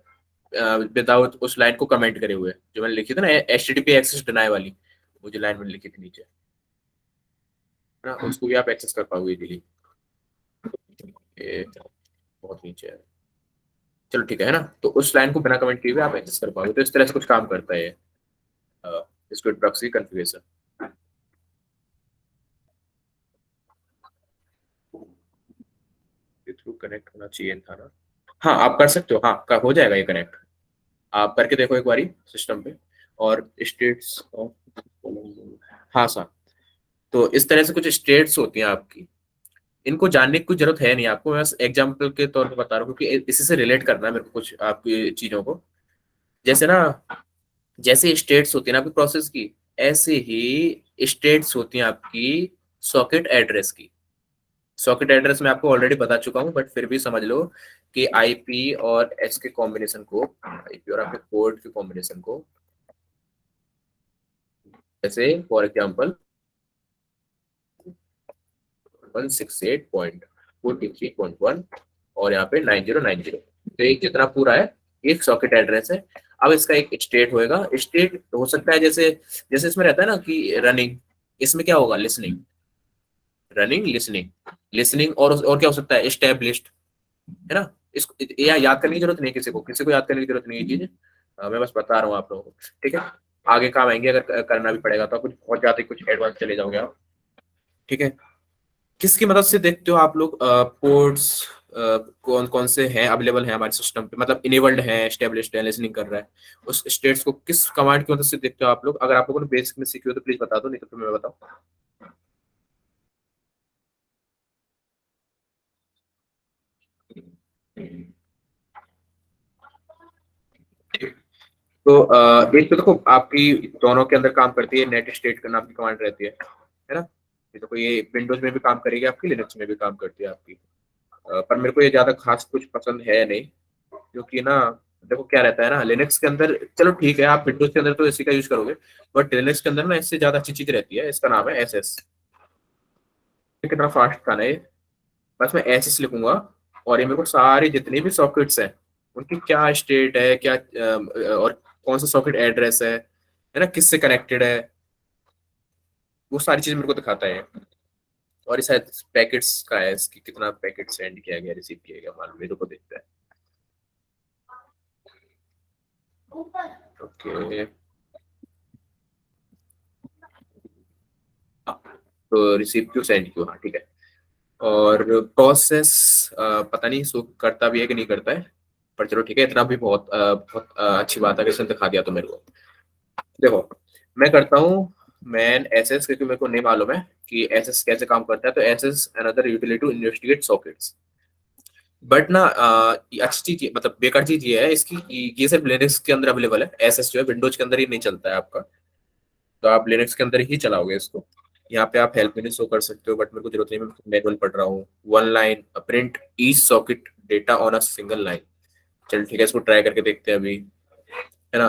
विदाउट उस लाइन को कमेंट करे हुए, जो मैंने लिखी थी ना HTTP एक्सेस डिनाई वाली, वो जो लाइन मैंने लिखी थी नीचे, है ना, उसको भी आप एक्सेस कर पाओगे इजीली। बहुत नीचे है, चलो ठीक है ना, तो उस लाइन को बिना कमेंट किए हुए आप एक्सेस कर पाओगे, तो इस तरह से कुछ काम करता है इसको प्रॉक्सी कॉन्फ़िगरेशन। थ्रू कनेक्ट होना चाहिए था ना, हाँ आप कर सकते हो, हाँ हो जाएगा ये कनेक्ट, आप करके देखो एक बारी सिस्टम पे, और स्टेट्स ऑफ हाँ सर, तो इस तरह से कुछ स्टेट्स होती हैं आपकी, इनको जानने की कुछ जरूरत है नहीं आपको, मैं बस एग्जाम्पल के तौर पे बता रहा हूँ क्योंकि इसी से रिलेट करना है मेरे को कुछ आपकी चीजों को। जैसे ना, जैसे स्टेट्स होती है ना आपकी प्रोसेस की, ऐसे ही स्टेट्स होती हैं आपकी सॉकेट एड्रेस की। सॉकेट एड्रेस मैं आपको ऑलरेडी बता चुका हूँ, बट फिर भी समझ लो कि आईपी और एच के कॉम्बिनेशन को, आईपी और आपके पोर्ट के कॉम्बिनेशन को, जैसे फॉर एग्जांपल 168.43.1 और यहाँ पे 9090, तो एक जितना पूरा है एक सॉकेट एड्रेस है। अब इसका एक स्टेट होएगा, स्टेट हो सकता है जैसे, जैसे इसमें रहता है ना कि रनिंग, इसमें क्या होगा, लिसनिंग, रनिंग लिसनिंग, लिसनिंग, और क्या हो सकता है, एस्टेब्लिश्ड, है ना। इसको याद करने की जरूरत नहीं, किसी को याद करने की जरूरत नहीं है चीजें, मैं बस बता रहा हूँ आप लोगों को, ठीक है। आगे काम आएंगे, अगर करना भी पड़ेगा तो कुछ बहुत ज्यादा कुछ एडवांस चले जाओगे आप, ठीक है। किसकी मदद से देखते हो आप लोग पोर्ट्स कौन कौन से हैं, अवेलेबल हैं हमारे सिस्टम पे, मतलब इनेबल्ड है, एस्टेब्लिश्ड है, लिसनिंग कर रहा है, उस स्टेट्स को किस कमांड की मदद से देखते हो आप लोग? अगर आप लोगों ने बेसिक में सीखी हो तो प्लीज बता दो, नहीं तो फिर मैं बताऊँ। तो एक तो देखो आपकी दोनों के अंदर काम करती है, नेट स्टेट का नाम की कमांड रहती है ना। ये तो ये विंडोज में भी काम करेगी आपकी, लिनक्स में भी काम करती है आपकी, पर मेरे को ये ज्यादा खास कुछ पसंद है नहीं, क्योंकि ना देखो क्या रहता है ना, लिनक्स के अंदर चलो ठीक है, आप विंडोज के अंदर तो इसी का यूज करोगे, बट लिनक्स के अंदर ना इससे ज्यादा अच्छी चीज रहती है, इसका नाम है एसएस। कितना फास्ट था ना ये, बस मैं एसएस लिखूंगा और ये मेरे को सारे जितने भी सॉकेट्स हैं उनकी क्या स्टेट है, क्या और कौन सा सॉकेट एड्रेस है ना, किससे कनेक्टेड है, वो सारी चीज मेरे को दिखाता है। और इस पैकेट्स का है, इसकी कितना पैकेट सेंड किया गया, रिसीव किया गया, मान मेरे को देखता है। ओके, तो रिसीव क्यों, सेंड क्यों, हाँ ठीक है। और प्रोसेस पता नहीं सो करता भी है कि नहीं करता है, पर चलो ठीक है, इतना भी बहुत अच्छी बात है कि इसने दिखा दिया तो मेरे को। देखो मैं करता हूँ मैन एसएस, क्योंकि मेरे को नहीं मालूम है कि एसएस कैसे काम करता है, तो SS another utility to investigate sockets. But ना ये अच्छी चीज, मतलब बेकार चीज ये है इसकी, ये सिर्फ लिनक्स के अंदर अवेलेबल है, एसएस जो है विंडोज के अंदर ही नहीं चलता है आपका, तो आप लिनक्स के अंदर ही चलाओगे इसको। यहाँ पे आप हेल्प मेन्यू शो कर सकते हो, बट मेरे को जरूरत नहीं, मैं मैनुअल पढ़ रहा हूँ। One line print each socket data on a single line, चल ठीक है, इसको ट्राई करके देखते हैं अभी, है ना।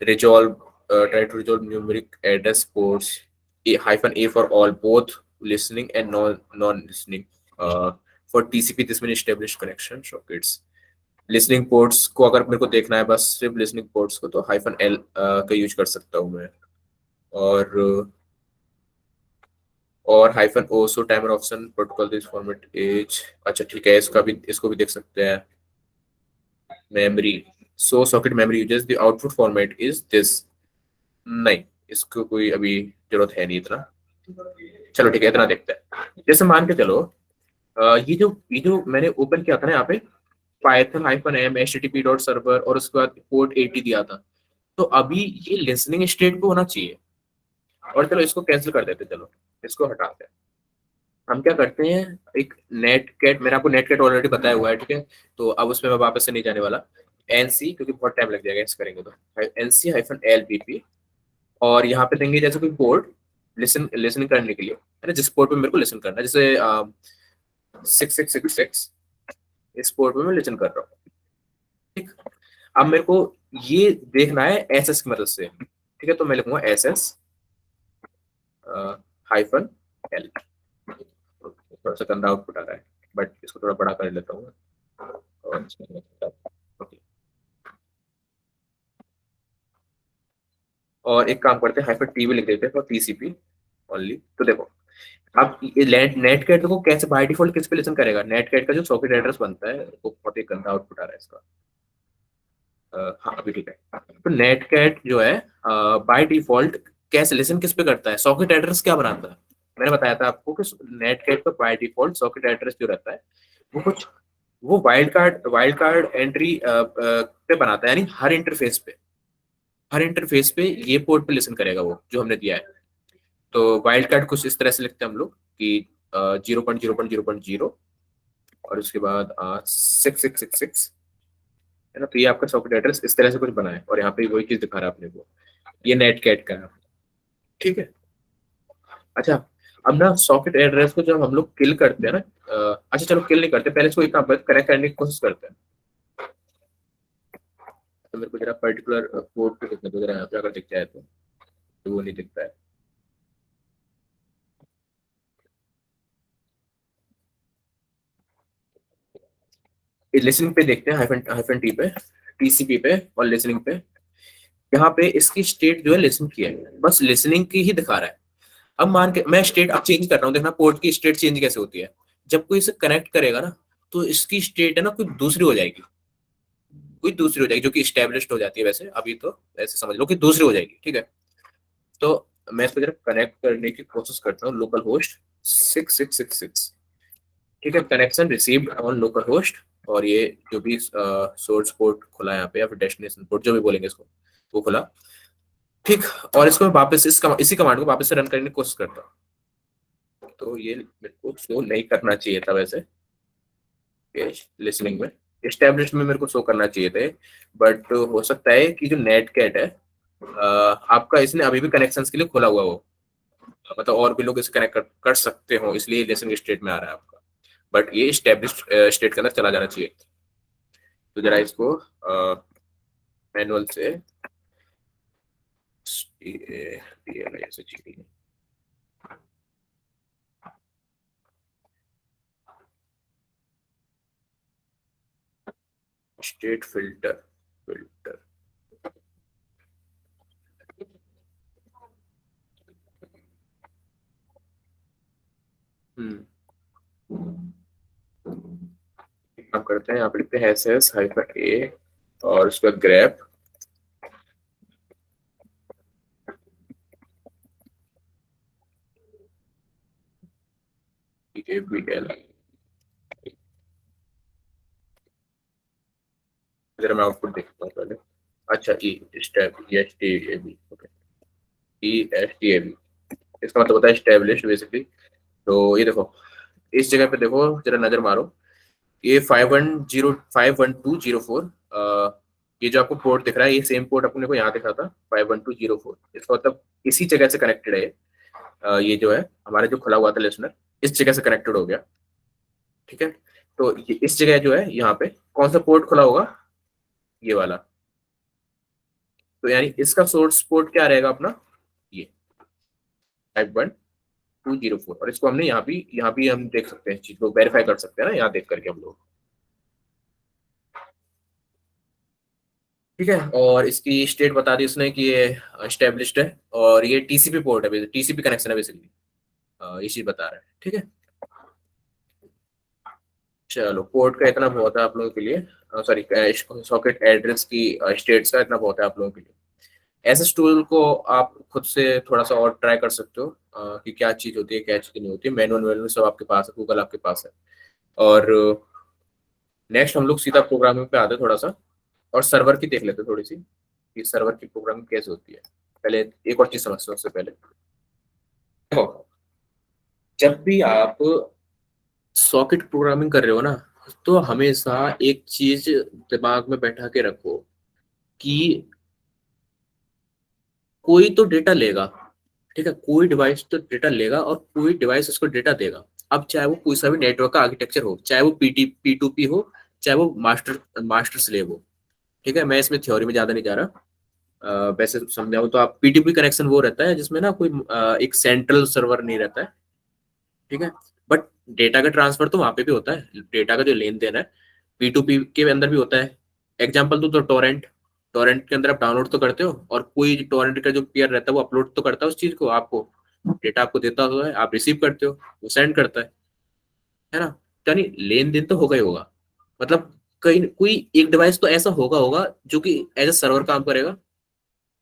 Resolve, try to resolve numeric address ports, -a for all both listening and non listening, for TCP this means established connection sockets। Listening ports को अगर मेरे को देखना है बस सिर्फ लिसनिंग पोर्ट्स को, तो -l का यूज कर सकता हूँ मैं, और -o timer option protocol this format is, अच्छा ठीक है, इसका भी, इसको भी देख सकते हैं। Memory, so socket memory uses the output format is this, नहीं इसको कोई अभी जरूरत है नहीं इतना, चलो ठीक है, इतना देखते हैं। जैसे मान के चलो ये जो मैंने ओपन किया था ना यहाँ पे, python-m http डॉट सर्वर और उसके बाद पोर्ट 80 दिया था, तो अभी ये लिसनिंग स्टेट पे होना चाहिए, और चलो इसको कैंसिल कर देते, चलो इसको हटाते हैं। हम क्या करते हैं, एक नेट कैट, मैंने आपको नेट कैट ऑलरेडी बताया हुआ है, ठीक है, तो अब उसमें मैं वापस से नहीं जाने वाला। एनसी, क्योंकि बहुत टाइम लग जाएगा इस करेंगे तो, NC-LPP, और यहाँ पे देंगे जैसे कोई पोर्ट लिसनिंग करने के लिए, है ना, जिस पोर्ट पे मेरे को लिसन करना है, जैसे 6666, इस पोर्ट पे मैं लिसन कर रहा हूँ, ठीक। अब मेरे को ये देखना है एसएस की मदद से, ठीक है, तो मैं लिखूंगा SS -L, थोड़ा सा गंदा आउटपुट आ रहा है, बट इसको थोड़ा बड़ा कर लेता हूँ, और ओके, और एक काम करते हैं, -T भी लिख देते हैं फॉर TCP ओनली। तो देखो अब ये नेट कैट को कैसे बाय डिफॉल्ट किस पे लिसन करेगा, नेट कैट का जो सॉकेट एड्रेस बनता है वो बहुत ही गंदा आउटपुट आ रहा है इसका, हाँ अभी ठीक है। तो नेट कैट जो है बाय डिफॉल्ट कैसे लिसन किस पे करता है, सॉकेट एड्रेस क्या बनाता है, मैंने बताया था आपको कि नेट कैट का बाय डिफॉल्ट सॉकेट एड्रेस जो रहता है वो कुछ, वो वाइल्ड कार्ड एंट्री पे बनाता है, यानी हर इंटरफेस पे, हर इंटरफेस पे ये पोर्ट पे लिसन करेगा वो जो हमने दिया है। तो वाइल्ड कार्ड कुछ इस तरह से लिखते हैं हम लोग कि 0.0.0.0 और उसके बाद 6666 है ना। तो ये आपका सॉकेट एड्रेस इस तरह से कुछ बना है और यहाँ पे वही चीज दिखा रहा है अपने को, ये नेट कैट का है। ठीक है। अच्छा, अब ना सॉकेट एड्रेस को जब हम लोग किल करते हैं ना, अच्छा चलो किल नहीं करते, पहले इसको एक काम करते कनेक्ट करने की कोशिश करते हैं। तो मेरे को जरा पर्टिकुलर पोर्ट पे दिखने दो जरा, यहाँ पे अगर दिख जाए तो वो नहीं दिखता है। लिसनिंग पे देखते हैं, हाइफन हाइफन टी पे, टीसीपी पे और लिसनिंग पे। यहाँ पे इसकी स्टेट जो है लिसन की है, बस लिसनिंग की ही दिखा रहा है। अब मान के मैं स्टेट अब चेंज कर रहा हूँ, देखना पोर्ट की स्टेट चेंज कैसे होती है। जब कोई इसे कनेक्ट करेगा ना तो इसकी स्टेट है ना कोई दूसरी हो जाएगी, कोई दूसरी हो जाएगी जो कि स्टेब्लिश्ड हो जाती है। वैसे अभी तो ऐसे समझ लो कि दूसरी हो जाएगी। ठीक है। तो मैं इसको जरा कनेक्ट करने की कोशिश करता हूँ, लोकल होस्ट 6666। ठीक है, connection received on local host. और ये जो भी सोर्स पोर्ट खुला है यहाँ पे या फिर डेस्टिनेशन पोर्ट जो भी बोलेंगे इसको, वो खुला। ठीक। और इसको मैं वापस इसी कमांड को वापस से रन करने की कोशिश करता हूँ। तो ये मेरे को शो नहीं करना चाहिए था वैसे, लिसनिंग में एस्टेब्लिश में मेरे को शो करना चाहिए थे, बट हो सकता है कि जो नेट कैट है आपका इसने अभी भी कनेक्शन के लिए खोला हुआ हो, मतलब और भी लोग इसे कनेक्ट कर सकते हो, इसलिए लिसनिंग स्टेट में आ रहा है आपका। बट ये एस्टेब्लिश स्टेट के अंदर चला जाना चाहिए। तो जरा इसको मैनुअल से स्टेट फिल्टर फिल्टर आप करते हैं, यहाँ पे लिखते हैं एस हाइफन ए और उसका ग्रेप जरा मैं आउटपुट देखता हूँ पहले। अच्छा ESTAB, इसका मतलब होता है एस्टेब्लिश बेसिकली। तो ये देखो, इस जगह पे देखो जरा नजर मारो, ये 51204, ये जो आपको पोर्ट दिख रहा है ये सेम पोर्ट अपने को यहाँ दिखा था 51204। इसका मतलब इसी जगह से कनेक्टेड है। ये जो है हमारा जो खुला हुआ था लिसनर, इस जगह से कनेक्टेड हो गया। ठीक है। तो ये इस जगह जो है यहाँ पे कौन सा पोर्ट खुला होगा, ये वाला। तो यानी इसका सोर्स पोर्ट क्या रहेगा अपना, ये 51204। और इसको हमने यहाँ भी हम देख सकते हैं, चीज को वेरीफाई कर सकते हैं ना यहाँ देख करके हम लोग। ठीक है। और इसकी स्टेट बता दी उसने कि ये एस्टेब्लिश्ड है और ये टीसीपी पोर्ट है, टीसीपी कनेक्शन है बेसिकली, ये चीज बता रहा है। ठीक है। चलो पोर्ट का इतना बहुत है आप लोगों के लिए, सॉरी सॉकेट एड्रेस की स्टेट्स का इतना बहुत है आप लोगों के लिए। एसएस टूल को आप खुद से थोड़ा सा और ट्राई कर सकते हो कि क्या चीज होती है क्या चीज नहीं होती है। मैनुअल सब आपके पास है, गूगल आपके पास है। और नेक्स्ट हम लोग सीधा प्रोग्रामिंग पे आते हैं थोड़ा सा, और सर्वर की देख लेते हैं थोड़ी सी कि सर्वर की प्रोग्रामिंग कैसे होती है। पहले एक और चीज समझते हैं उससे पहले। देखो, जब भी आप सॉकेट प्रोग्रामिंग कर रहे हो ना, तो हमेशा एक चीज दिमाग में बैठा के रखो कि कोई तो डेटा लेगा। ठीक है, कोई डिवाइस तो डेटा लेगा और कोई डिवाइस उसको डेटा देगा। अब चाहे वो कोई सा भी नेटवर्क का आर्किटेक्चर हो, चाहे वो P2P हो, चाहे वो मास्टर मास्टर स्लेव हो। ठीक है, मैं इसमें थ्योरी में ज्यादा नहीं जा रहा। वैसे समझाऊं तो आप P2P कनेक्शन वो रहता है जिसमें ना कोई एक सेंट्रल सर्वर नहीं रहता है। ठीक है। बट डेटा का ट्रांसफर तो वहां पे भी होता है, डेटा का जो लेन देन है P2P के अंदर भी होता है। एग्जाम्पल तो टोरेंट, टोरेंट के अंदर आप डाउनलोड तो करते हो और कोई टोरेंट का जो पेयर रहता है वो अपलोड तो करता है उस चीज को, आपको डेटा आपको देता हुआ है, आप रिसीव करते हो, वो सेंड करता है ना। तो यानी लेन देन तो होगा ही होगा। मतलब कहीं कोई एक डिवाइस तो ऐसा होगा होगा जो कि एज ए सर्वर काम करेगा,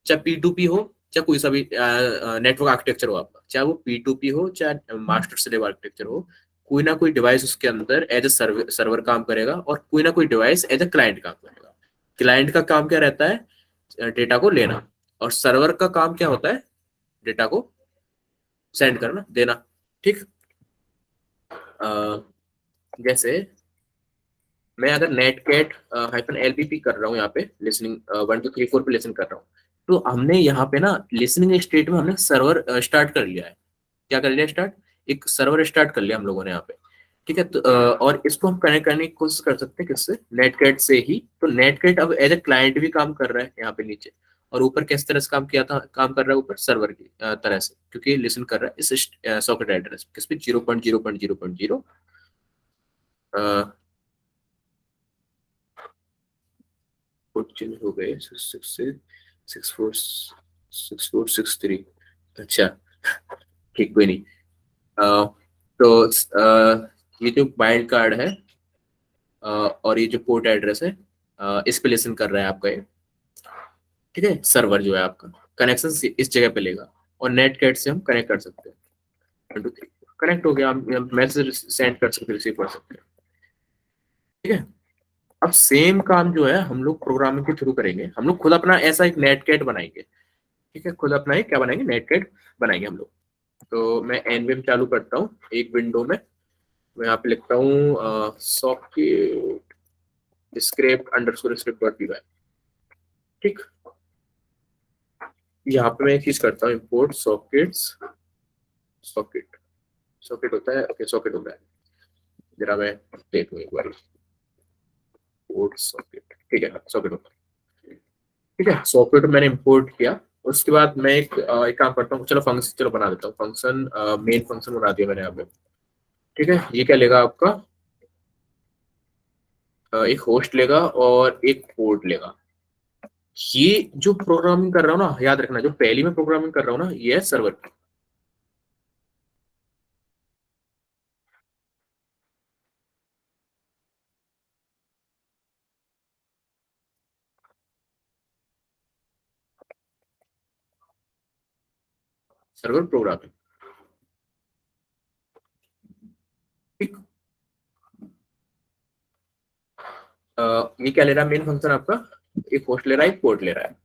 चाहे P2P हो, चाहे कोई सा भी नेटवर्क आर्किटेक्चर हो आपका, चाहे वो P2P हो चाहे मास्टर स्लेव आर्किटेक्चर हो, कोई ना कोई डिवाइस उसके अंदर एज ए सर्वर काम करेगा और कोई ना कोई डिवाइस एज ए क्लाइंट काम करेगा। क्लाइंट का काम क्या रहता है, डेटा को लेना। और सर्वर का काम क्या होता है, डेटा को सेंड करना, देना। ठीक, जैसे मैं अगर नेटकैट -lpp कर रहा हूँ यहाँ पे, लिसनिंग 1 2 3 4 पे लिसन कर रहा हूँ, तो हमने यहाँ पे ना लिसनिंग स्टेट में हमने सर्वर स्टार्ट कर लिया है। क्या कर लिया स्टार्ट, एक सर्वर स्टार्ट कर लिया हम लोगों ने यहाँ पे। ठीक है, तो और इसको हम कनेक्ट करने की कोशिश कर सकते हैं किससे, नेटकैट से ही। तो नेटकैट अब एज ए क्लाइंट भी काम कर रहा है यहाँ पे नीचे, और ऊपर किस तरह से काम किया था, काम कर रहा है ऊपर सर्वर की तरह से, क्योंकि लिसन कर रहा है इस सॉकेट एड्रेस किस पे, 0.0.0.0 पोर्ट चेंज हो गए, 6463। अच्छा, ठीक, कोई नहीं। तो ये जो बाइल्ड कार्ड है और ये जो पोर्ट एड्रेस है, इस पे लिसन कर रहा है आपका ये। ठीक है, सर्वर जो है आपका कनेक्शन इस जगह पे लेगा, और नेट कैट से हम कनेक्ट कर सकते हैं। 1 2 3 कनेक्ट हो गया, हम मैसेज सेंड कर सकते हैं, रिसीव कर सकते हैं। ठीक है, अब सेम काम जो है हम लोग प्रोग्रामिंग के थ्रू करेंगे। हम लोग खुद अपना ऐसा एक नेट कैट बनाएंगे। ठीक है, खुद अपना एक क्या बनाएंगे, नेट कैट बनाएंगे हम लोग। तो मैं एनवीएम चालू करता हूँ एक विंडो में, मैं यहाँ पे लिखता हूँ socket script underscore script dot P Y. ठीक, यहाँ पे मैं एक चीज करता हूँ, इंपोर्ट सॉकेट्स, सॉकेट सॉकेट होता है, ओके सॉकेट होता है, जरा मैं देखूँ एक बार, इंपोर्ट सॉकेट। ठीक है, सॉकेट होता है। ठीक है, सॉकेट मैंने इंपोर्ट किया। उसके बाद मैं एक काम करता हूँ, चलो फंक्शन, चलो बना देता हूँ फंक्शन, मेन फंक्शन बना दिया मैंने यहाँ पे। ठीक है, ये क्या लेगा आपका, एक होस्ट लेगा और एक पोर्ट लेगा। ये जो प्रोग्रामिंग कर रहा हूँ ना, याद रखना, जो पहली में प्रोग्रामिंग कर रहा हूँ ना, ये है सर्वर की। Server programming. ठीक, ये क्या ले रहा है मेन फंक्शन आपका, एक होस्ट ले रहा है, एक पोर्ट ले रहा है।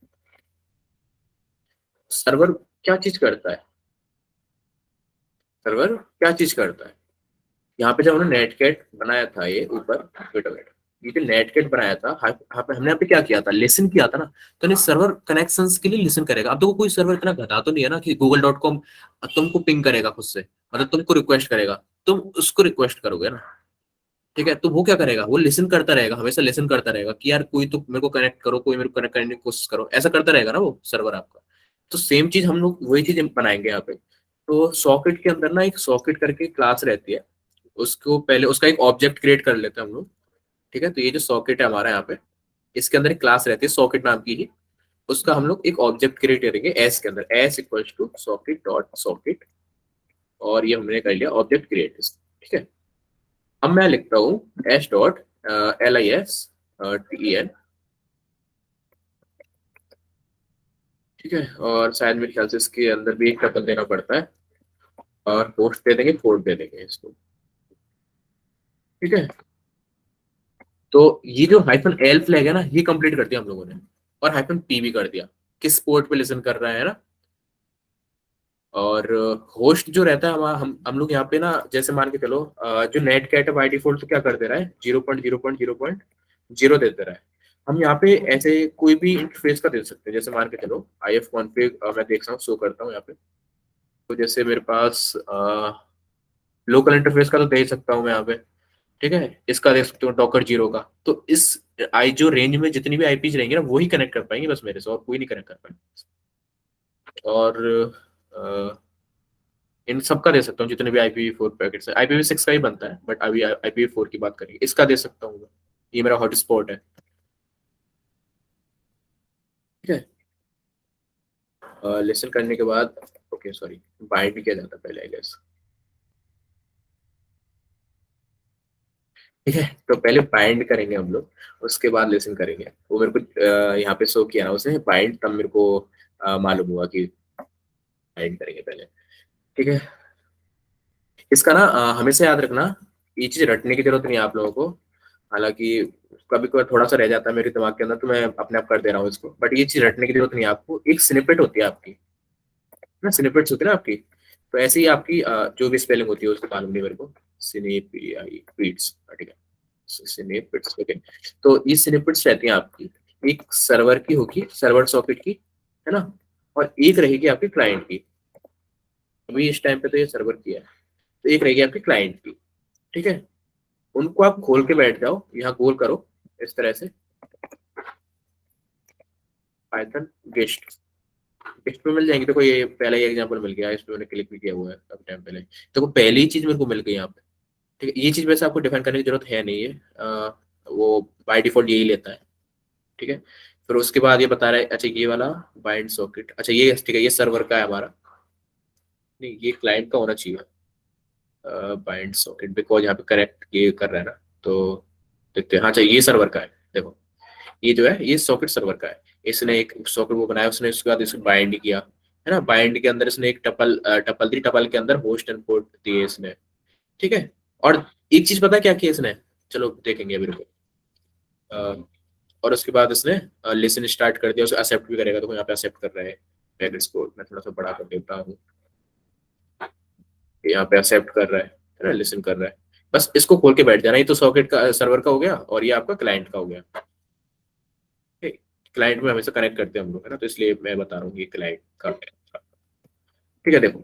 सर्वर क्या चीज करता है, सर्वर क्या चीज करता है, यहाँ पे जब हमने नेटकैट बनाया था, ये ऊपर वेट वेट, ये जो नेटकैट बनाया था, यहाँ पे हमने यहाँ पे क्या किया था, लिसन किया था ना। तो ये सर्वर कनेक्शंस के लिए लिसन करेगा। अब देखो कोई सर्वर इतना गधा तो नहीं है ना कि google.com तुमको पिंग करेगा खुद से, मतलब तुमको रिक्वेस्ट करेगा, तुम उसको रिक्वेस्ट करोगे ना। ठीक है, तो वो क्या करेगा, वो लिसन करता रहेगा, हमेशा लिसन करता रहेगा कि यार कोई तो मेरे को कनेक्ट करो, कोई मेरे को कनेक्ट करने की कोशिश करो, ऐसा करता रहेगा ना वो सर्वर आपका। तो सेम चीज हम लोग वही चीज बनाएंगे यहाँ पे। तो सॉकेट के अंदर ना एक सॉकेट करके क्लास रहती है, उसको पहले उसका एक ऑब्जेक्ट क्रिएट कर लेते हैं हम लोग। ठीक है, तो ये जो सॉकेट है हमारा यहाँ पे, इसके अंदर एक क्लास रहती है सॉकेट नाम की ही, उसका हम लोग एक ऑब्जेक्ट क्रिएट करेंगे एस के अंदर, S equals to socket dot socket, और ये हमने कर लिया ऑब्जेक्ट क्रिएट। ठीक है, अब मैं लिखता हूँ एस डॉट LIS TEN। ठीक है, और शायद मेरे ख्याल से इसके अंदर भी एक टपल देना पड़ता है, और पोस्ट दे देंगे, पोर्ट दे देंगे इसको। ठीक है, तो ये जो -L फ्लैग है ना, ये कंप्लीट कर दिया हम लोगों ने, और -P भी कर दिया, किस पोर्ट पे लिसन कर रहा है ना। और होस्ट जो रहता है हमारा, हम लोग यहाँ पे ना, जैसे मान के चलो जो नेट कैट बाई डिफॉल्ट तो क्या कर दे रहा है, 0.0.0.0 दे दे रहा है। हम यहाँ पे ऐसे कोई भी इंटरफेस का दे सकते हैं, जैसे मान के चलो IF कॉन्फ़िग मैं देख रहा हूँ, शो करता हूँ यहाँ पे। तो जैसे मेरे पास लोकल इंटरफेस का तो दे ही सकता हूँ मैं यहाँ पे। ठीक है, इसका देख सकते हो डॉकर 0 का। तो इस आई जो रेंज में जितनी भी IPs रहेंगी ना, वही कनेक्ट कर पाएंगे बस मेरे से, और कोई नहीं कनेक्ट कर पाएंगे। और इन सब का दे सकता हूँ, जितने भी IPv4 पैकेट्स है, IPv6 का ही बनता है, बट अभी IPv4 की बात करेंगे, इसका दे सकता हूँ मैं, ये मेरा हॉटस्पॉट है। ठीक है, लिसन करने के बाद, ओके सॉरी, बाइंड भी किया जाता है पहले आई गेस। ठीक है, तो पहले बाइंड करेंगे हम लोग, उसके बाद लिसन करेंगे। वो मेरे को यहाँ पे शो किया ना उसने बाइंड, तब मेरे को मालूम हुआ कि बाइंड करेंगे पहले। ठीक है, इसका ना हमेशा याद रखना, ये चीज रटने की जरूरत नहीं है आप लोगों को। हालांकि कभी कभी थोड़ा सा रह जाता है मेरे दिमाग के अंदर, तो मैं अपने आप कर दे रहा हूँ इसको, बट ये चीज रटने की जरूरत नहीं है आपको। एक स्निपेट होती है आपकी ना, स्निपेट्स होती है ना आपकी, तो ऐसे ही आपकी जो भी स्पेलिंग होती है उसको मालूम नहीं मेरे को, स्निपेट्स, ठीक है, स्निपेट्स, ओके। तो ये स्निपेट्स रहती हैं आपकी, एक सर्वर की होगी, सर्वर सॉकेट की, है ना, और एक रहेगी आपकी क्लाइंट की। अभी इस टाइम पे तो ये सर्वर की है, तो एक रहेगी आपकी क्लाइंट की, ठीक है। उनको आप खोल के बैठ जाओ, यहाँ गोल करो इस तरह से, पाइथन गेस्ट, गेस्ट पे मिल जाएंगे। देखो ये पहला ही एग्जांपल मिल गया, इस पे मैंने क्लिक भी किया हुआ है काफी टाइम पहले। देखो पहली ही चीज मेरे को मिल गई यहाँ पे, ठीक है। ये चीज वैसे आपको डिफाइन करने की जरूरत है नहीं है, वो बाय डिफॉल्ट यही लेता है, ठीक है। फिर उसके बाद ये बता रहा है, अच्छा ये वाला बाइंड सॉकेट, अच्छा ये ठीक है, ये सर्वर का है हमारा, नहीं ये क्लाइंट का होना चाहिए बाइंड सॉकेट, बिकॉज यहाँ पे करेक्ट ये कर रहा है ना, तो देखते हैं। हाँ चाहिए, ये सर्वर का है, देखो ये जो है ये सॉकेट सर्वर का है। इसने एक सॉकेट वो बनाया, उसने उसके बाद इसको बाइंड किया, है ना, बाइंड के अंदर इसने एक टपल टपल दी, टपल के अंदर होस्ट एंड पोर्ट दिए इसने, ठीक है। और एक चीज पता है क्या किया इसने, चलो देखेंगे अभी रुको। और उसके बाद इसने लिसन स्टार्ट कर दिया, उसे एक्सेप्ट भी करेगा, तो यहाँ पे एक्सेप्ट कर रहा है। पैकेट्स को मैं थोड़ा सा बड़ा कर देता हूँ, यहाँ पे एक्सेप्ट कर रहा है ना, लिसन कर रहा है। बस इसको खोल के बैठ जाना, ये तो सॉकेट का सर्वर का हो गया, और ये आपका क्लाइंट का हो गया। क्लाइंट में हमेशा कनेक्ट करते हैं हम लोग, है ना, तो इसलिए मैं बता रहा हूँ ये क्लाइंट का, ठीक है। देखो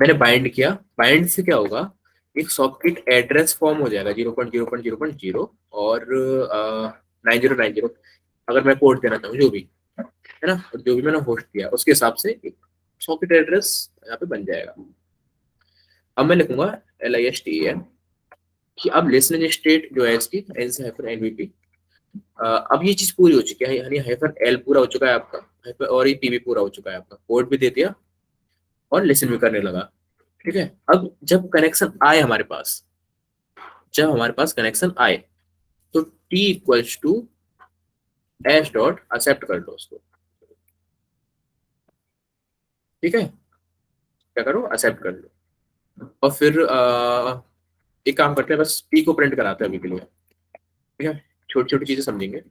मैंने बाइंड किया, बाइंड से क्या होगा, एक सॉकेट एड्रेस फॉर्म हो जाएगा 0.0.0.0 और 9090, अगर मैं पोर्ट देना चाहूँ जो भी, है ना, और जो भी मैंने होस्ट किया उसके हिसाब से एक सॉकेट एड्रेस यहाँ पे बन जाएगा। अब मैं लिखूंगा LISTEN कि अब लिसनिंग स्टेट जो है इसकी NC-NVP, अब ये चीज पूरी हो चुकी है, यानी -L पूरा हो चुका है आपका, और ये PV पूरा हो चुका है आपका, पोर्ट भी दे दिया और लिसन भी करने लगा, ठीक है। अब जब कनेक्शन आए हमारे पास, जब हमारे पास कनेक्शन आए, तो T equals to S dot accept कर लो उसको, ठीक है। क्या करो, एक्सेप्ट कर लो, और फिर एक काम करते हैं, बस T को प्रिंट कराते हैं अभी के लिए, ठीक है। छोटी छोटी चीजें समझेंगे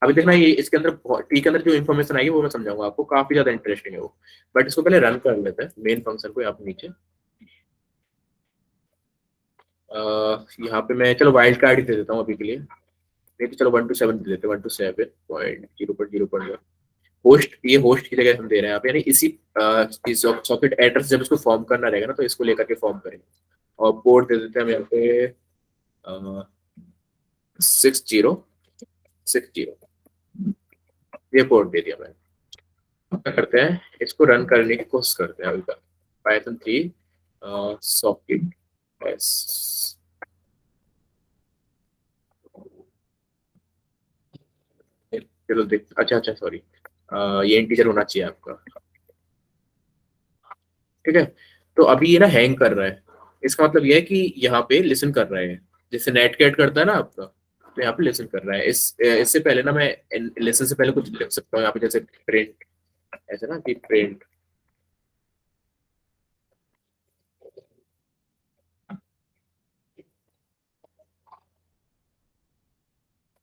अभी, देखना ये इसके अंदर T के अंदर जो इन्फॉर्मेशन आएगी वो मैं समझाऊंगा आपको, काफी ज्यादा इंटरेस्टिंग है वो। बट इसको पहले रन कर लेते हैं मेन फंक्शन को, यहाँ पे नीचे यहाँ पे मैं चलो वाइल्ड कार्ड ही दे देता हूँ अभी के लिए, नहीं तो चलो 1 to 7 दे देते हैं, 1 to 7.0.0.0। होस्ट, ये होस्ट की जगह हम दे रहे हैं यहाँ पे, यानी इसी सॉकेट एड्रेस जब इसको फॉर्म करना रहेगा ना, तो इसको लेकर के फॉर्म करेंगे। और पोर्ट दे देते हैं हम यहाँ पे 6060, ये पोर्ट दे दिया मैंने। क्या करते हैं, इसको रन करने की कोशिश करते हैं अभी तक, पाइथन 3 सॉकेट एस, चलो देख, अच्छा अच्छा सॉरी, ये इंटीजर होना चाहिए आपका, ठीक है। तो अभी ये ना हैंग कर रहा है, इसका मतलब ये है कि यहाँ पे लिसन कर रहे हैं, जैसे नेट कैट करता है ना आपका, तो यहाँ पे लिसन कर रहा है। इससे पहले ना मैं लिसन से पहले कुछ लिख सकता हूँ यहाँ पे, जैसे प्रिंट, ऐसा ना कि प्रिंट,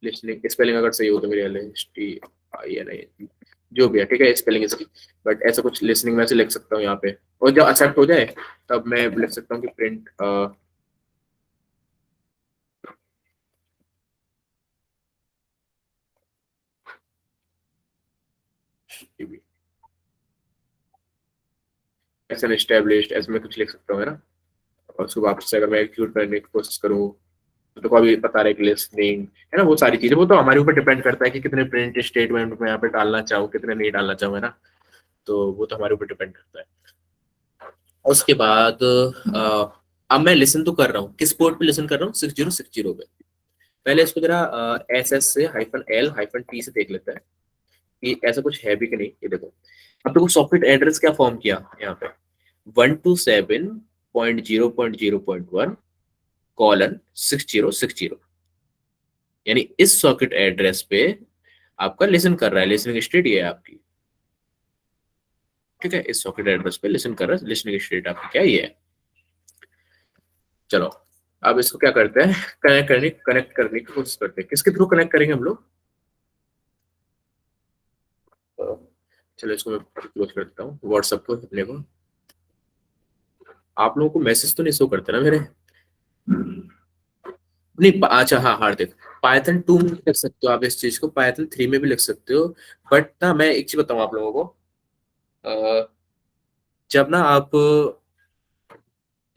लिसनिंग स्पेलिंग अगर सही हो तो मेरे LSTIN जो भी है, ठीक है, स्पेलिंग इसकी। बट ऐसा कुछ लिसनिंग में से लिख सकता हूँ यहाँ पे, और जब एक्सेप्ट हो जाए तब मैं लिख सकता हूँ कि प्रिंट ऐसा एस्टेब्लिश्ड, ऐसे मैं कुछ लिख सकता हूँ, है ना। और उसको वापस से अगर मैं एग्जीक्यूट करने की कोशिश करूँ, तो अभी बता रहे कि लिसनिंग, है ना, वो सारी चीजें वो तो हमारे ऊपर डिपेंड करता है कि कितने प्रिंट स्टेटमेंट में यहाँ पे डालना चाहूँ, कितने नहीं डालना चाहूँ, है ना, तो वो तो हमारे ऊपर डिपेंड करता है। उसके बाद अब मैं लिसन तो कर रहा हूँ, किस पोर्ट पे लिसन कर रहा हूँ, 6060 पे। पहले इसको जरा SS से -L-T से देख लेते हैं कि ऐसा कुछ है भी कि नहीं। ये देखो, अब देखो सॉकेट एड्रेस क्या फॉर्म किया यहाँ पे, 127.0.0.1:6060, यानी इस सॉकेट एड्रेस पे आपका लिसन कर रहा है, लिसनिंग स्टेट ये है आपकी, ठीक है। इस सॉकेट एड्रेस पे लिसन कर रहा है, लिसनिंग स्टेट आपकी क्या ये है। चलो अब इसको क्या करते हैं, कनेक्ट करने की कोशिश करते हैं। किसके थ्रू कनेक्ट करेंगे हम लोग? चलो इसको मैं क्लोज कर देता हूँ व्हाट्सएप को अपने को। आप लोगों को मैसेज तो नहीं शो करते ना मेरे? नहीं अच्छा हाँ हार्दिक, पाइथन 2 में भी लिख सकते हो आप इस चीज को, पाइथन 3 में भी लिख सकते हो। बट ना मैं एक चीज बताऊँ आप लोगों को, अ, जब ना आप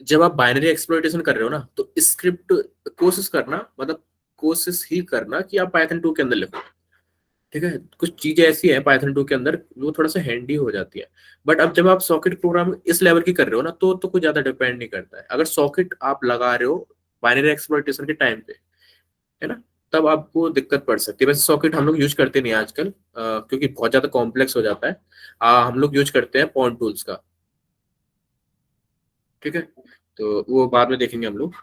जब आप बाइनरी एक्सप्लॉइटेशन कर रहे हो ना, तो स्क्रिप्ट कोशिश करना, मतलब कोशिश ही करना कि आप पाइथन 2 के अंदर लिखो। ठीक है, कुछ चीजें ऐसी है पाइथन 2 के अंदर वो थोड़ा सा हैंडी हो जाती है। बट अब जब आप सॉकेट प्रोग्राम इस लेवल की कर रहे हो ना, तो कुछ ज्यादा डिपेंड नहीं करता है। अगर सॉकेट आप लगा रहे हो बाइनरी एक्सप्लॉइटेशन के टाइम पे, है ना, तब आपको दिक्कत पड़ सकती है। वैसे सॉकेट हम लोग यूज करते नहीं आजकल, क्योंकि बहुत ज्यादा कॉम्प्लेक्स हो जाता है। हम लोग यूज करते हैं पॉन टूल्स का। ठीक है, तो वो बाद में देखेंगे हम लोग।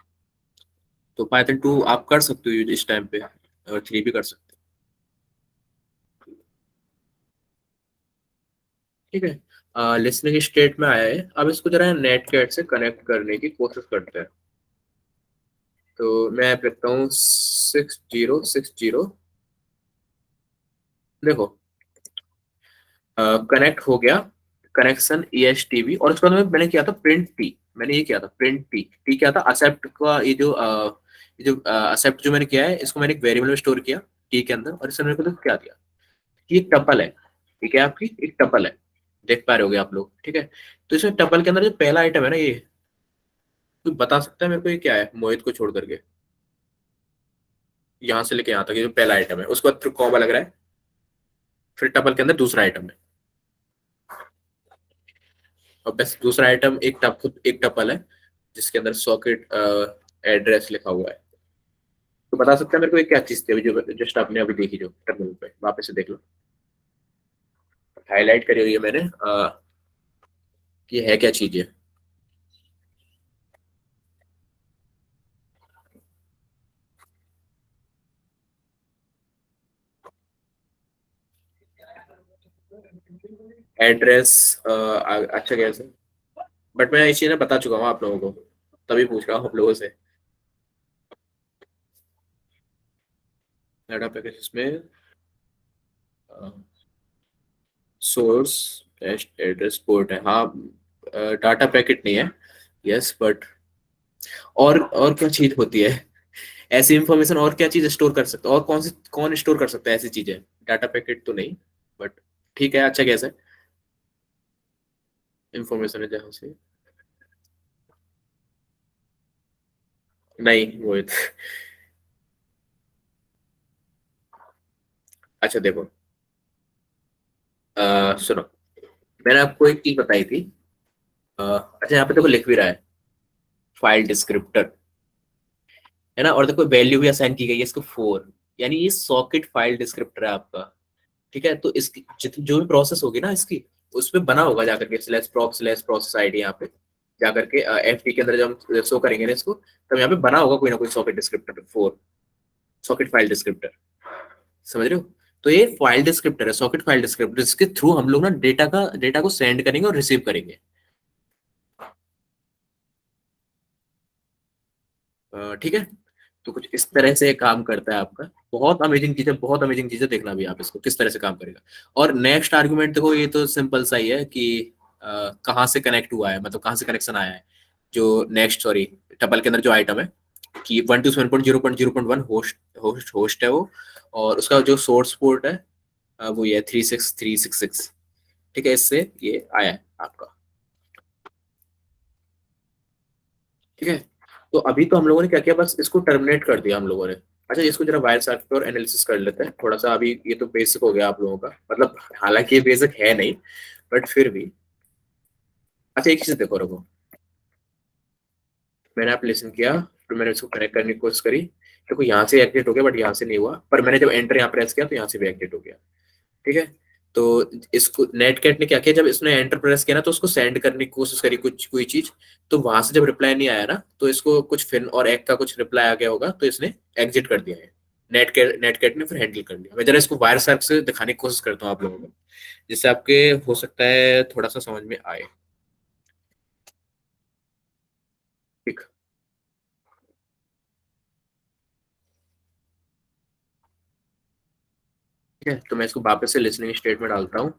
तो पाइथन 2 आप कर सकते हो यूज इस टाइम पे, और 3 भी कर सकते हो। ठीक है, लिसनिंग स्टेट में आया है। अब इसको जरा नेट कैट से कनेक्ट करने की कोशिश करते हैं। तो मैं लिखता हूँ 6060। देखो कनेक्ट हो गया, कनेक्शन ESTV। और उसके बाद मैंने किया था प्रिंट टी। मैंने ये किया था प्रिंट टी। टी क्या था, एक्सेप्ट का ये जो एक्सेप्ट जो मैंने किया है, इसको मैंने एक वेरिएबल में स्टोर किया टी के अंदर। और इसने मेरे को तो क्या दिया कि एक टपल है। ठीक है, आपकी एक टपल है, देख पा रहे होगे आप लोग। ठीक है, तो इसमें टपल के अंदर जो पहला आइटम है ना, ये कोई बता सकता है मेरे को ये क्या है, मोहित को छोड़ करके? यहाँ से लेके यहाँ तक ये जो पहला आइटम है, उसके बाद कॉमा लग रहा है, फिर टपल के अंदर दूसरा आइटम है, और बस दूसरा आइटम एक टपल है जिसके अंदर सॉकेट एड्रेस लिखा हुआ है। तो बता सकते हैं मेरे को ये क्या चीज थी अभी जो जस्ट आपने अभी देखी, जो टर्मिनल पे वापस से देख लो, हाईलाइट करी हुई है मैंने, कि है क्या चीज है। एड्रेस, अच्छा कैसे, बट मैं इस चीज में बता चुका हूँ आप लोगों को, तभी पूछ रहा हूँ आप लोगों से। डाटा पैकेज में सोर्स एड्रेस पोर्ट है, हाँ। डाटा पैकेट नहीं है, यस, बट और क्या चीज होती है ऐसी इंफॉर्मेशन, और क्या चीज स्टोर कर सकता है, और कौन स्टोर कर सकता है ऐसी चीजें? डाटा पैकेट तो नहीं, बट ठीक है, अच्छा कैसे इंफॉर्मेशन है जहां से, नहीं वो अच्छा देखो, सुनो, मैंने आपको एक चीज बताई थी। अच्छा यहाँ पे देखो लिख भी रहा है फाइल डिस्क्रिप्टर, है ना, और देखो वैल्यू भी असाइन की गई है इसको 4, यानी ये सॉकेट फाइल डिस्क्रिप्टर है आपका। ठीक है, तो इसकी जो भी प्रोसेस होगी ना इसकी, उसमें बना होगा जाकर K slash प्रॉक slash process ID, यहाँ पे जाकर के FT के अंदर जब हम शो करेंगे ना इसको, तब यहाँ पे बना होगा कोई ना कोई socket descriptor 4, socket file descriptor. समझ रहे हो? तो ये फाइल डिस्क्रिप्टर है, सॉकेट फाइल डिस्क्रिप्टर, जिसके थ्रू हम लोग ना डेटा को सेंड करेंगे और रिसीव करेंगे। ठीक है, तो कुछ इस तरह से काम करता है आपका। बहुत अमेजिंग चीजें देखना भी आप इसको किस तरह से काम करेगा। और नेक्स्ट आर्गुमेंट देखो, ये तो सिंपल सा ही है कि कहाँ से कनेक्ट हुआ है, मतलब कहाँ से कनेक्शन आया है। जो नेक्स्ट सॉरी टपल के अंदर जो आइटम है कि 127.0.0.1 होस्ट है वो, और उसका जो सोर्स पोर्ट है वो ये 36366। ठीक है, इससे ये आया है आपका। ठीक है, तो अभी तो हम लोगों ने क्या किया, बस इसको टर्मिनेट कर दिया हम लोगों ने। अच्छा, इसको जरा वायर सर्किट और एनालिसिस कर लेते हैं थोड़ा सा। अभी ये तो बेसिक हो गया आप लोगों का, मतलब हालांकि ये बेसिक है नहीं, बट फिर भी। अच्छा एक चीज देखो, रखो, मैंने आप लिसन किया, फिर मैंने इसको कनेक्ट करने की कोशिश करी। देखो यहाँ से एक्टिवेट हो गया, बट यहाँ से नहीं हुआ, पर मैंने जब एंटर यहाँ प्रेस किया तो यहाँ से भी एक्टिवेट हो गया। ठीक है, तो इसको नेटकैट ने क्या किया, जब इसने एंटर प्रेस किया ना, तो उसको सेंड करने की कोशिश करी कुछ कोई चीज। तो वहां से जब रिप्लाई नहीं आया ना, तो इसको कुछ फिन और एक का कुछ रिप्लाई आ गया होगा, तो इसने एग्जिट कर दिया है। नेटकैट ने फिर हैंडल कर लिया। मैं जरा इसको वायर सर्क से दिखाने की कोशिश करता हूँ आप लोगों को, जिससे आपके हो सकता है थोड़ा सा समझ में आए। ठीक, ठीक है, तो मैं इसको वापस से लिसनिंग स्टेट में डालता हूँ।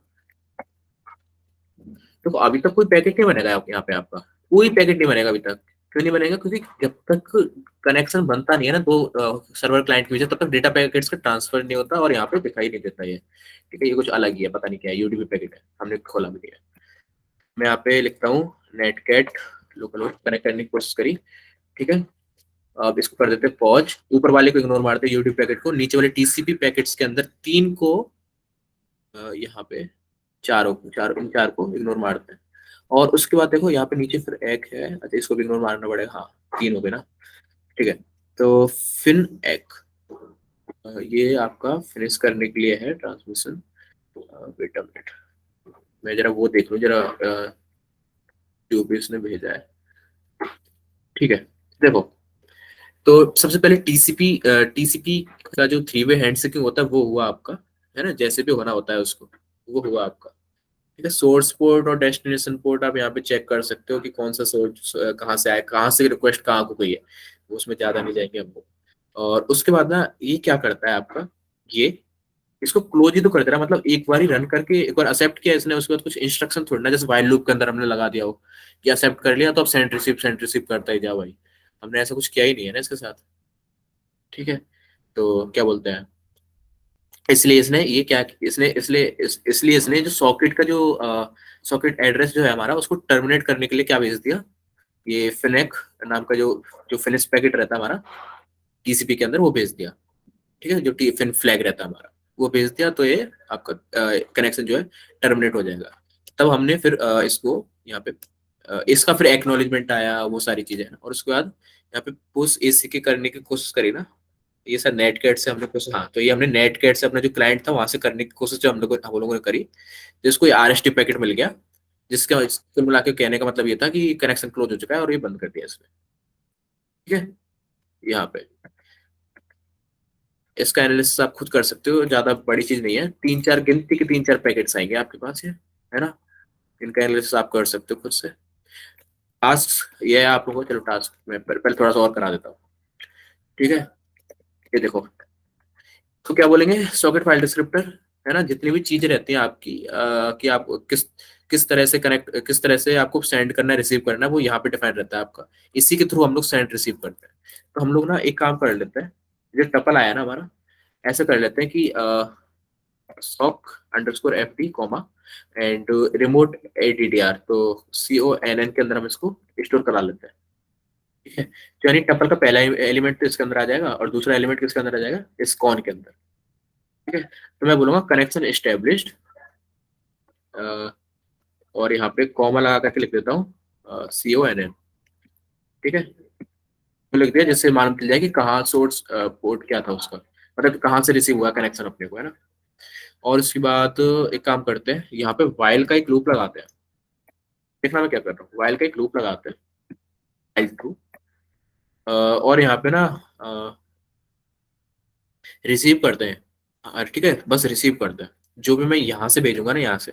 तो अभी तक कोई पैकेट नहीं बनेगा यहाँ पे आपका, कोई पैकेट नहीं बनेगा अभी तक। क्यों नहीं बनेगा? क्योंकि जब तक कनेक्शन बनता नहीं है ना दो सर्वर क्लाइंट के बीच, तब तक डेटा पैकेट्स का ट्रांसफर नहीं होता और यहाँ पे दिखाई नहीं देता ये। ठीक है, ये कुछ अलग ही है, पता नहीं क्या है, यूडीपी पैकेट है, हमने खोला भी नहीं है। मैं यहाँ पे लिखता हूँ नेटकैट लोकल होस्ट कनेक्ट करने की कोशिश करी। ठीक है, अब इसको कर देते हैं पॉज, ऊपर वाले को इग्नोर मारते हैं यूडीपी पैकेट को, नीचे वाले टीसीपी पैकेट्स के अंदर 3 को यहाँ पे इन चार को इग्नोर मारते हैं। और उसके बाद देखो यहाँ पे नीचे फिर एक है, अच्छा इसको भी इग्नोर मारना पड़ेगा, हाँ 3 हो गए ना। ठीक है, तो फिन एक ये आपका फिनिश करने के लिए है ट्रांसमिशन। वेट अ मिनट, मैं जरा वो देख लूँ जरा, जो भी इसने भेजा है। ठीक है, देखो तो सबसे पहले टीसीपी का जो 3 वे हैंड शेकिंग होता है वो हुआ आपका, है ना, जैसे भी होना होता है उसको, वो हुआ आपका। ठीक है, सोर्स पोर्ट और डेस्टिनेशन पोर्ट आप यहाँ पे चेक कर सकते हो कि कौन सा सोर्स कहाँ से आया, कहाँ से रिक्वेस्ट कहाँ को गई है, उसमें ज्यादा नहीं जाएंगे हम लोग। और उसके बाद ना ये क्या करता है आपका, ये इसको क्लोज ही तो कर दे रहा है, मतलब एक बार ही रन करके एक बार एक्सेप्ट किया इसने, उसके बाद कुछ इंस्ट्रक्शन थोड़ी ना जैसे व्हाइल लूप के अंदर हमने लगा दिया हो कि एक्सेप्ट कर लिया तो अब सेंड रिसीव करता ही जाओ भाई, हमने ऐसा कुछ किया ही नहीं है ना इसके साथ। ठीक है, तो क्या बोलते हैं, इसलिए इसने ये क्या इसलिए इसने जो सॉकेट का जो सॉकेट एड्रेस जो है हमारा, उसको टर्मिनेट करने के लिए क्या भेज दिया, ये फिनेक नाम का जो जो फिनिश पैकेट रहता है हमारा टीसीपी के अंदर, वो भेज दिया। ठीक है, जो टी फिन फ्लैग रहता है हमारा, वो भेज दिया, तो ये आपका कनेक्शन जो है टर्मिनेट हो जाएगा। तब हमने फिर इसको यहाँ पे इसका फिर एक्नॉलेजमेंट आया, वो सारी चीजें, और उसके बाद यहाँ पे पुश एसीके करने की कोशिश करी ना, ये सर नेटकैट से हमने कोशिश, हाँ तो ये हमने नेटकैट से अपना जो क्लाइंट था वहां से करने की कोशिश जो हम लोगों ने करी, जिसको ये आरएसटी पैकेट मिल गया, जिसका कुल मिला के कहने का मतलब ये था कि कनेक्शन क्लोज हो चुका है और ये बंद कर दिया इसने। ठीक है, यहाँ पे इसका एनालिसिस आप खुद कर सकते हो, ज्यादा बड़ी चीज नहीं है, 3-4 गिनती के 3-4 पैकेट्स आएंगे आपके पास, ये है ना, इनका एनालिसिस आप कर सकते हो खुद से। टास्क ये है आप लोगों को, चलो टास्क में पहले थोड़ा सा और करा देता हूँ। ठीक है, ये देखो, तो क्या बोलेंगे, सॉकेट फाइल डिस्क्रिप्टर, है ना, जितनी भी चीजें रहती हैं आपकी कि आप किस किस तरह से कनेक्ट, किस तरह से आपको सेंड करना है रिसीव करना है, वो यहाँ पे डिफाइन रहता है आपका, इसी के थ्रू हम लोग सेंड रिसीव करते हैं। तो हम लोग ना एक काम कर लेते हैं, जो टपल आया ना हमारा, ऐसा कर लेते हैं कि sock underscore fd comma and remote addr, तो CONN के अंदर हम इसको स्टोर करा लेते हैं। ठीक है, तो यानी टपल का पहला एलिमेंट तो इसके अंदर आ जाएगा और दूसरा एलिमेंट किसके अंदर आ जाएगा, इस कॉन के अंदर। ठीक है, तो मैं बोलूंगा कनेक्शन एस्टेब्लिश्ड, और यहाँ पे कॉमा लगा करके लिख देता हूँ CONN। ठीक है, तो लिख दिया, जिससे मालूम चल जाए कि कहाँ सोर्स पोर्ट क्या था उसका, मतलब कहाँ से रिसीव हुआ कनेक्शन अपने को, है ना। और उसके बाद एक काम करते हैं, यहाँ पे वाइल का एक लूप लगाते हैं, देखना मैं क्या कर रहा हूँ, वाइल का एक लूप लगाते हैं वाइल थ्रू, और यहाँ पे ना रिसीव करते हैं, ठीक है, बस रिसीव करते हैं, जो भी मैं यहाँ से भेजूंगा ना, यहाँ से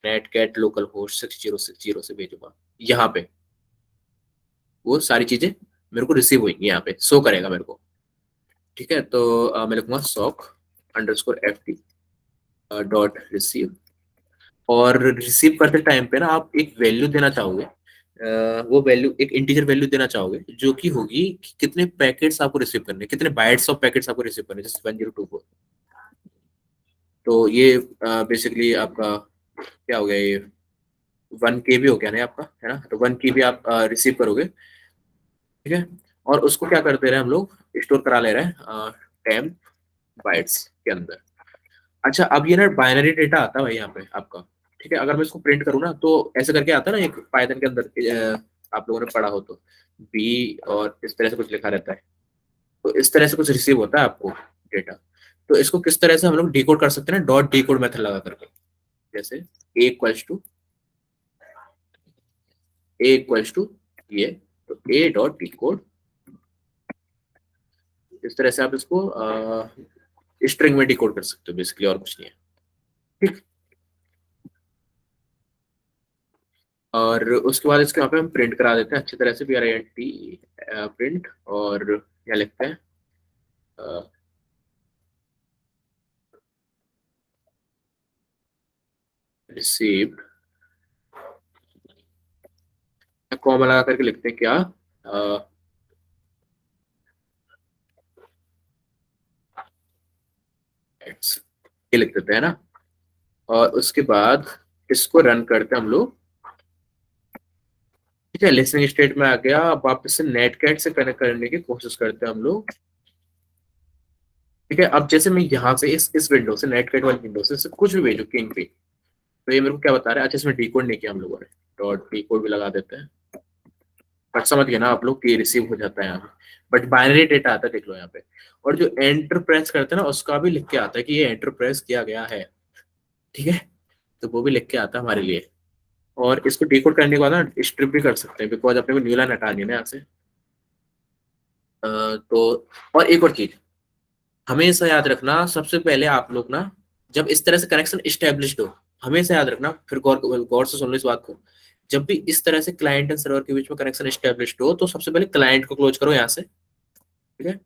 नेट कैट लोकल होस्ट 6060 से भेजूंगा यहाँ पे, वो सारी चीजें मेरे को रिसीव होंगी, यहाँ पे शो करेगा मेरे को। ठीक है, तो मैं लिखूंगा sock underscore fd dot receive, और रिसीव करते टाइम पे ना आप एक वैल्यू देना चाहोगे, वो वैल्यू एक इंटीजर वैल्यू देना चाहोगे, जो कि होगी कि कितने पैकेट्स आपको रिसीव करने, कितने बाइट्स ऑफ पैकेट्स आपको रिसीव करने, जैसे 1024। तो ये बेसिकली आपका क्या हो गया, ये 1 KB हो गया ना आपका, है ना, तो 1 KB आप रिसीव करोगे। ठीक है, और उसको क्या करते रहे हम लोग, स्टोर करा ले रहे हैं टेम्प बाइट्स के अंदर। अच्छा, अब ये ना बाइनरी डेटा आता है भाई यहाँ पे आपका। ठीक है, अगर मैं इसको प्रिंट करूँ ना, तो ऐसे करके आता है ना एक पाइथन के अंदर, आप लोगों ने पढ़ा हो तो, बी और इस तरह से कुछ लिखा रहता है, तो इस तरह से कुछ रिसीव होता है आपको डेटा। तो इसको किस तरह से हम लोग डिकोड कर सकते हैं ना, डॉट डिकोड मेथड लगा करके, जैसे ए इक्वल्स टू ये, तो ए डॉट डिकोड, इस तरह से आप इसको स्ट्रिंग में डिकोड कर सकते हो बेसिकली, और कुछ नहीं है। ठीक, और उसके बाद इसके यहाँ पे हम प्रिंट करा देते हैं अच्छी तरह से, PRINT प्रिंट, और क्या लिखते हैं रिसीव्ड, कॉमा लगा करके लिखते हैं क्या, एक्स, ये लिख देते हैं ना। और उसके बाद इसको रन करते हैं हम लोग। ठीक है, लिसनिंग स्टेट में आ गया। अब वापस से नेटकैट से कनेक्ट करने की कोशिश करते हैं हम लोग। ठीक है, अब जैसे मैं यहाँ से इस विंडो से, नेटकैट वाली विंडो से कुछ भी भेजू किंग पे, तो ये मेरे को क्या बता रहा है। अच्छा, इसमें डिकोड नहीं किया हम लोगों ने, डॉट डिकोड भी लगा देते हैं। बट समझ गए ना आप लोग कि रिसीव हो जाता है यहाँ, बट बाइनरी डेटा आता है, देख लो यहाँ पे। और जो एंटर प्रेस करते हैं ना, उसका भी लिख के आता है कि ये एंटर प्रेस किया गया है। ठीक है, तो वो भी लिख के आता है हमारे लिए। और इसको डिकोड करने के बाद ना स्ट्रिप भी कर सकते हैं, बिकॉज अपने को न्यू लाइन हटानी है ना यहाँ से। तो और एक और चीज हमेशा याद रखना, सबसे पहले आप लोग ना जब इस तरह से कनेक्शन स्टेब्लिश्ड हो, हमेशा याद रखना, फिर गौर गौर से सुन लो इस बात को। जब भी इस तरह से क्लाइंट एंड सर्वर के बीच में कनेक्शन स्टेब्लिश्ड हो, तो सबसे पहले क्लाइंट को क्लोज करो यहाँ से। ठीक है,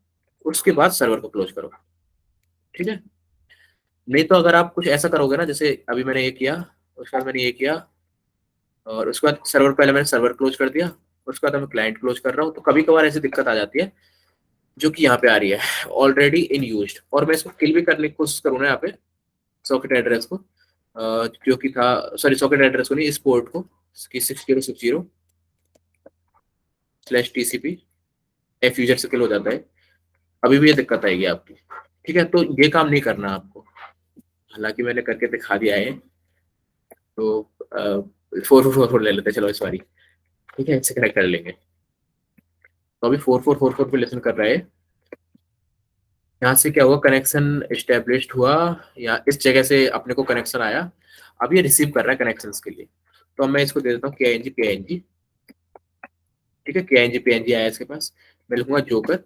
उसके बाद सर्वर को क्लोज करो। ठीक है, नहीं तो अगर आप कुछ ऐसा करोगे ना, जैसे अभी मैंने ये किया, उसके बाद मैंने ये किया, और उसके बाद सर्वर, पहले मैंने सर्वर क्लोज कर दिया, उसके बाद मैं क्लाइंट क्लोज कर रहा हूँ, तो कभी कभार ऐसी दिक्कत आ जाती है जो कि यहाँ पे आ रही है, ऑलरेडी इन यूज्ड। और मैं इसको किल भी करने की कोशिश करूँ ना यहाँ पे, सॉकेट एड्रेस को, जो कि था, सॉरी सॉकेट एड्रेस को नहीं, इस पोर्ट को, 6060/TCP एफ यूजर से किल हो जाता है, अभी भी ये दिक्कत आएगी आपकी। ठीक है, तो ये काम नहीं करना आपको, हालांकि मैंने करके दिखा दिया है। तो 4444 ले लेते हैं, चलो इस बारी। ठीक है, इससे कनेक्ट कर लेंगे। तो अभी 4444 पे लिसन कर रहा है। यहाँ से क्या हुआ, कनेक्शन एस्टेब्लिश्ड हुआ, या इस जगह से अपने को कनेक्शन आया। अब ये रिसीव कर रहा है कनेक्शन के लिए, तो अब मैं इसको दे देता हूँ KNG। ठीक है, KNG आया इसके पास। मैं लिखूंगा जोकर,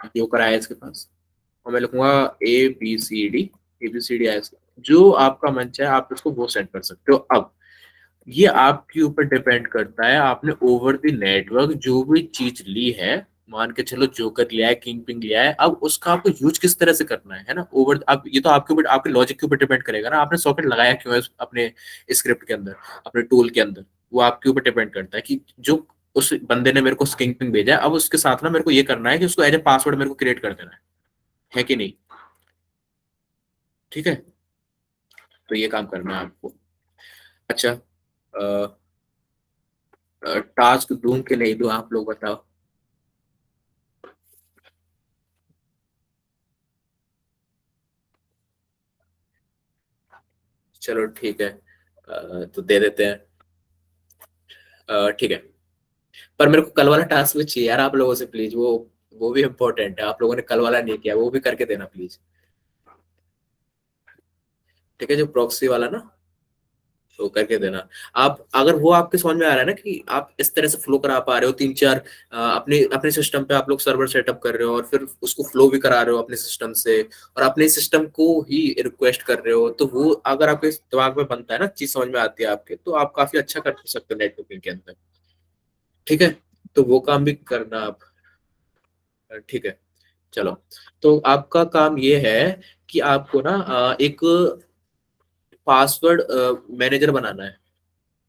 जोकर आया इसके पास। और मैं लिखूंगा ABCD आया इसके, जो आपका मन चाहे आप इसको वो सेंड कर सकते हो। अब ये आपके ऊपर डिपेंड करता है, आपने ओवर द नेटवर्क जो भी चीज ली है, मान के चलो जोकर लिया है, किंग पिंग लिया है, अब उसका आपको यूज किस तरह से करना है ना, ओवर अब ये तो आपके ऊपर, आपके लॉजिक के ऊपर डिपेंड करेगा ना, आपने सॉकेट लगाया क्यों है अपने स्क्रिप्ट के अंदर, अपने टूल के अंदर, वो आपके ऊपर डिपेंड करता है कि जो उस बंदे ने मेरे को किंग पिंग भेजा है, अब उसके साथ ना मेरे को ये करना है कि उसको एज ए पासवर्ड मेरे को क्रिएट कर देना है कि नहीं। ठीक है, तो ये काम करना है आपको। अच्छा, टास्क दूं कि नहीं दूं, आप लोग बताओ। चलो ठीक है, तो दे देते हैं। ठीक है, पर मेरे को कल वाला टास्क भी चाहिए यार आप लोगों से, प्लीज। वो भी इम्पोर्टेंट है, आप लोगों ने कल वाला नहीं किया, वो भी करके देना प्लीज। ठीक है, जो प्रॉक्सी वाला ना, वो करके देना। आप अगर वो आपके समझ में आ रहा है ना कि आप इस तरह से फ्लो करा पा रहे हो, 3-4 अपने अपने सिस्टम पे आप लोग सर्वर सेटअप कर रहे हो, और फिर उसको फ्लो भी करा रहे हो अपने सिस्टम से, और अपने सिस्टम को ही रिक्वेस्ट कर रहे हो, तो वो अगर आपके दिमाग में बनता है ना, चीज समझ में आती है आपके, तो आप काफी अच्छा कर सकते हो नेटवर्किंग के अंदर। ठीक है, तो वो काम भी करना आप। ठीक है, चलो। तो आपका काम ये है कि आपको ना एक पासवर्ड मैनेजर बनाना है।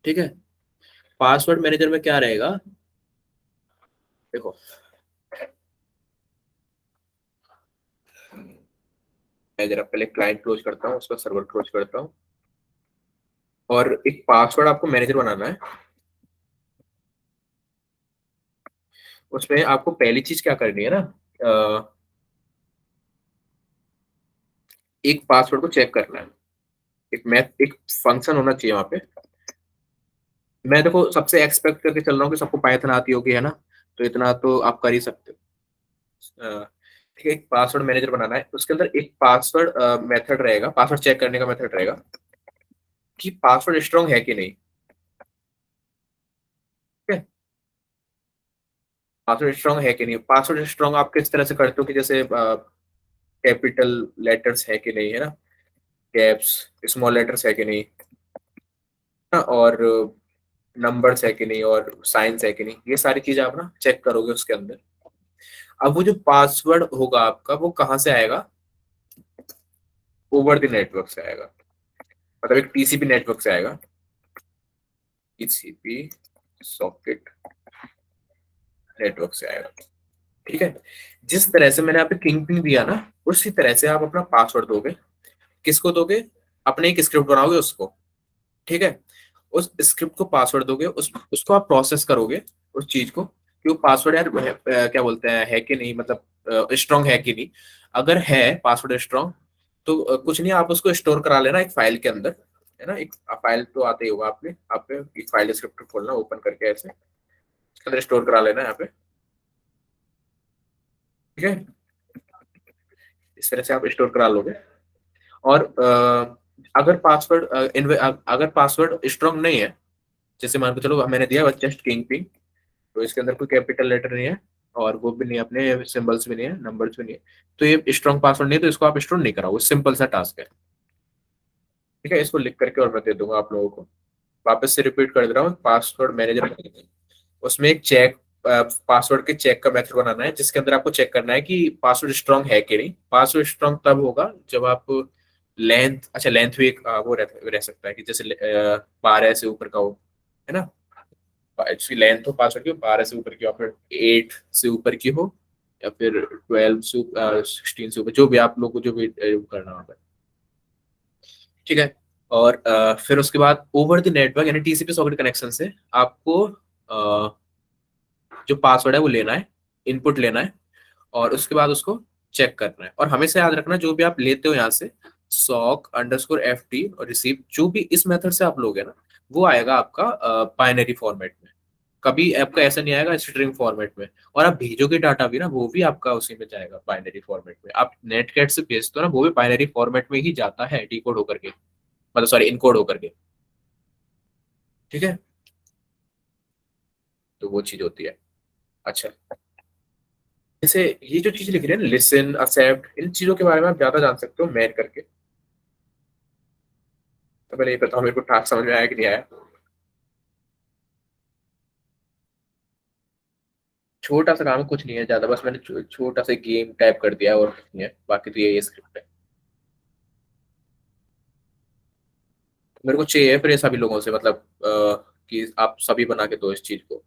ठीक है, पासवर्ड मैनेजर में क्या रहेगा, देखो, मैं जरा पहले क्लाइंट क्लोज करता हूँ, उसका सर्वर क्लोज करता हूँ, और एक पासवर्ड आपको मैनेजर बनाना है। उसमें आपको पहली चीज क्या करनी है ना, एक पासवर्ड को चेक करना है। एक फंक्शन होना चाहिए वहां पे। मैं देखो सबसे एक्सपेक्ट करके चल रहा हूँ कि सबको पाइथन आती होगी, है ना, तो इतना तो आप कर ही सकते हो। ठीक है, एक पासवर्ड मैनेजर बनाना है, उसके अंदर एक पासवर्ड मेथड रहेगा, पासवर्ड चेक करने का मेथड रहेगा कि पासवर्ड स्ट्रांग है कि नहीं। ठीक है, पासवर्ड स्ट्रांग है कि नहीं। पासवर्ड स्ट्रांग आप किस तरह से करते हो कि जैसे कैपिटल लेटर्स है कि नहीं, है ना, कैप्स, स्मॉल लेटर्स है कि नहीं, ना, और नंबर्स है कि नहीं, और साइंस है कि नहीं, ये सारी चीजें आप ना चेक करोगे उसके अंदर। अब वो जो पासवर्ड होगा आपका, वो कहाँ से आएगा, ओवर द नेटवर्क से आएगा। मतलब एक टीसीपी नेटवर्क से आएगा, टीसीपी सॉकेट नेटवर्क से आएगा। ठीक है, जिस तरह से मैंने यहाँ पे किंग पिन दिया ना, उसी तरह से आप अपना पासवर्ड दोगे। किसको दोगे? अपने एक स्क्रिप्ट बनाओगे उसको। ठीक है, उस स्क्रिप्ट को पासवर्ड दोगे, उसको आप प्रोसेस करोगे उस चीज को कि वो पासवर्ड यार क्या बोलते हैं, है कि नहीं, मतलब स्ट्रांग है कि नहीं। अगर है पासवर्ड स्ट्रांग तो कुछ नहीं, आप उसको स्टोर करा लेना एक फाइल के अंदर, है ना। एक फाइल तो आते ही होगा आप एक फाइल स्क्रिप्ट खोलना, ओपन करके ऐसे इसके अंदर स्टोर करा लेना यहाँ पे। ठीक है, इस तरह से आप स्टोर करा लोगे। और अगर पासवर्ड स्ट्रांग नहीं है, जैसे मान के चलो मैंने दिया जस्ट किंग पिंग, तो इसके अंदर कोई कैपिटल लेटर नहीं है, और वो भी नहीं, अपने सिंबल्स भी नहीं है, नंबर्स भी नहीं है, तो ये स्ट्रांग पासवर्ड नहीं है, तो इसको आप स्टोर नहीं कराओ, सिंपल सा टास्क है। ठीक है, इसको लिख करके और मैं दे दूंगा आप लोगों को। वापस से रिपीट कर दे रहा हूँ, पासवर्ड मैनेजर, उसमें एक चेक, पासवर्ड के चेक का मेथड बनाना है, जिसके अंदर आपको चेक करना है कि पासवर्ड स्ट्रांग है कि नहीं। पासवर्ड स्ट्रांग तब होगा जब आप लेंथ, अच्छा लेंथ भी एक वो रह सकता है कि जैसे 12 से ऊपर का हो, है ना। इसकी लेंथ हो पासवर्ड की 12 से ऊपर की हो, फिर 8 से ऊपर की हो, या फिर 12 से 16 से ऊपर, जो भी आप लोग को जो भी करना होगा। ठीक है, और फिर उसके बाद ओवर द नेटवर्क यानी टीसीपी सॉकेट कनेक्शन से आपको जो पासवर्ड है वो लेना है, इनपुट लेना है, और उसके बाद उसको चेक करना है। और हमेशा याद रखना, जो भी आप लेते हो यहाँ से sock_ft और रिसीव, जो भी इस मेथड से आप लोगे ना, वो आएगा आपका बाइनरी फॉर्मेट में। कभी आपका ऐसा नहीं आएगा स्ट्रिंग फॉर्मेट में। और आप भेजोगे डाटा भी ना, वो भी आपका उसी में जाएगा बाइनरी फॉर्मेट में। आप नेटकैट से भेजते हो ना, वो भी बाइनरी फॉर्मेट में ही जाता है, डिकोड होकर के, मतलब सॉरी इनकोड होकर के। ठीक है, तो वो चीज होती है। अच्छा, जैसे ये जो चीज लिख रहे हैं, लिसन, एक्सेप्ट, इन चीजों के बारे में आप ज्यादा जान सकते हो मैन करके। तो पहले ये बताओ मेरे को टास्क समझ में आया कि नहीं आया। छोटा सा काम है, कुछ नहीं है ज्यादा, बस मैंने छोटा सा गेम टाइप कर दिया है, और कुछ नहीं है, बाकी तो ये स्क्रिप्ट है। मेरे को चाहिए फिर ये सभी लोगों से, मतलब कि आप सभी बना के दो इस चीज को।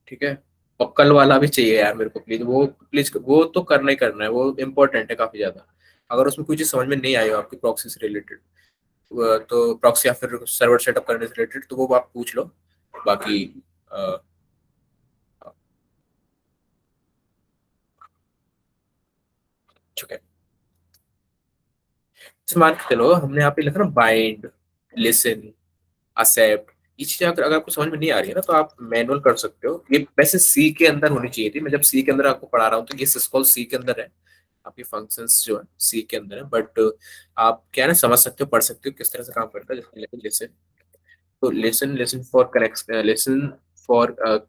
ठीक है, और कल वाला भी चाहिए यार मेरे को, प्लीज वो तो करना ही करना है, वो इम्पोर्टेंट है काफी ज्यादा। अगर उसमें कोई चीज समझ में नहीं आई हो आपकी प्रॉक्सी से रिलेटेड, तो प्रॉक्सी या फिर सर्वर सेटअप करने से रिलेटेड, तो वो आप पूछ लो। बाकी अ, ठीक है, जैसे मान के चलो हमने यहाँ पे लिखा ना बाइंड, लिसन, एक्सेप्ट, ये चीजें अगर आपको समझ में नहीं आ रही है ना, तो आप मैनुअल कर सकते हो। ये वैसे सी के अंदर होनी चाहिए थी, मैं जब सी के अंदर आपको पढ़ा रहा हूँ, तो ये सिस्कॉल सी के अंदर है, आपकी फंक्शंस जो है सी के अंदर है। बट आप क्या है ना, समझ सकते हो, पढ़ सकते हो किस तरह से काम करता है। जैसे लिसन, तो लिसन, लिसन फॉर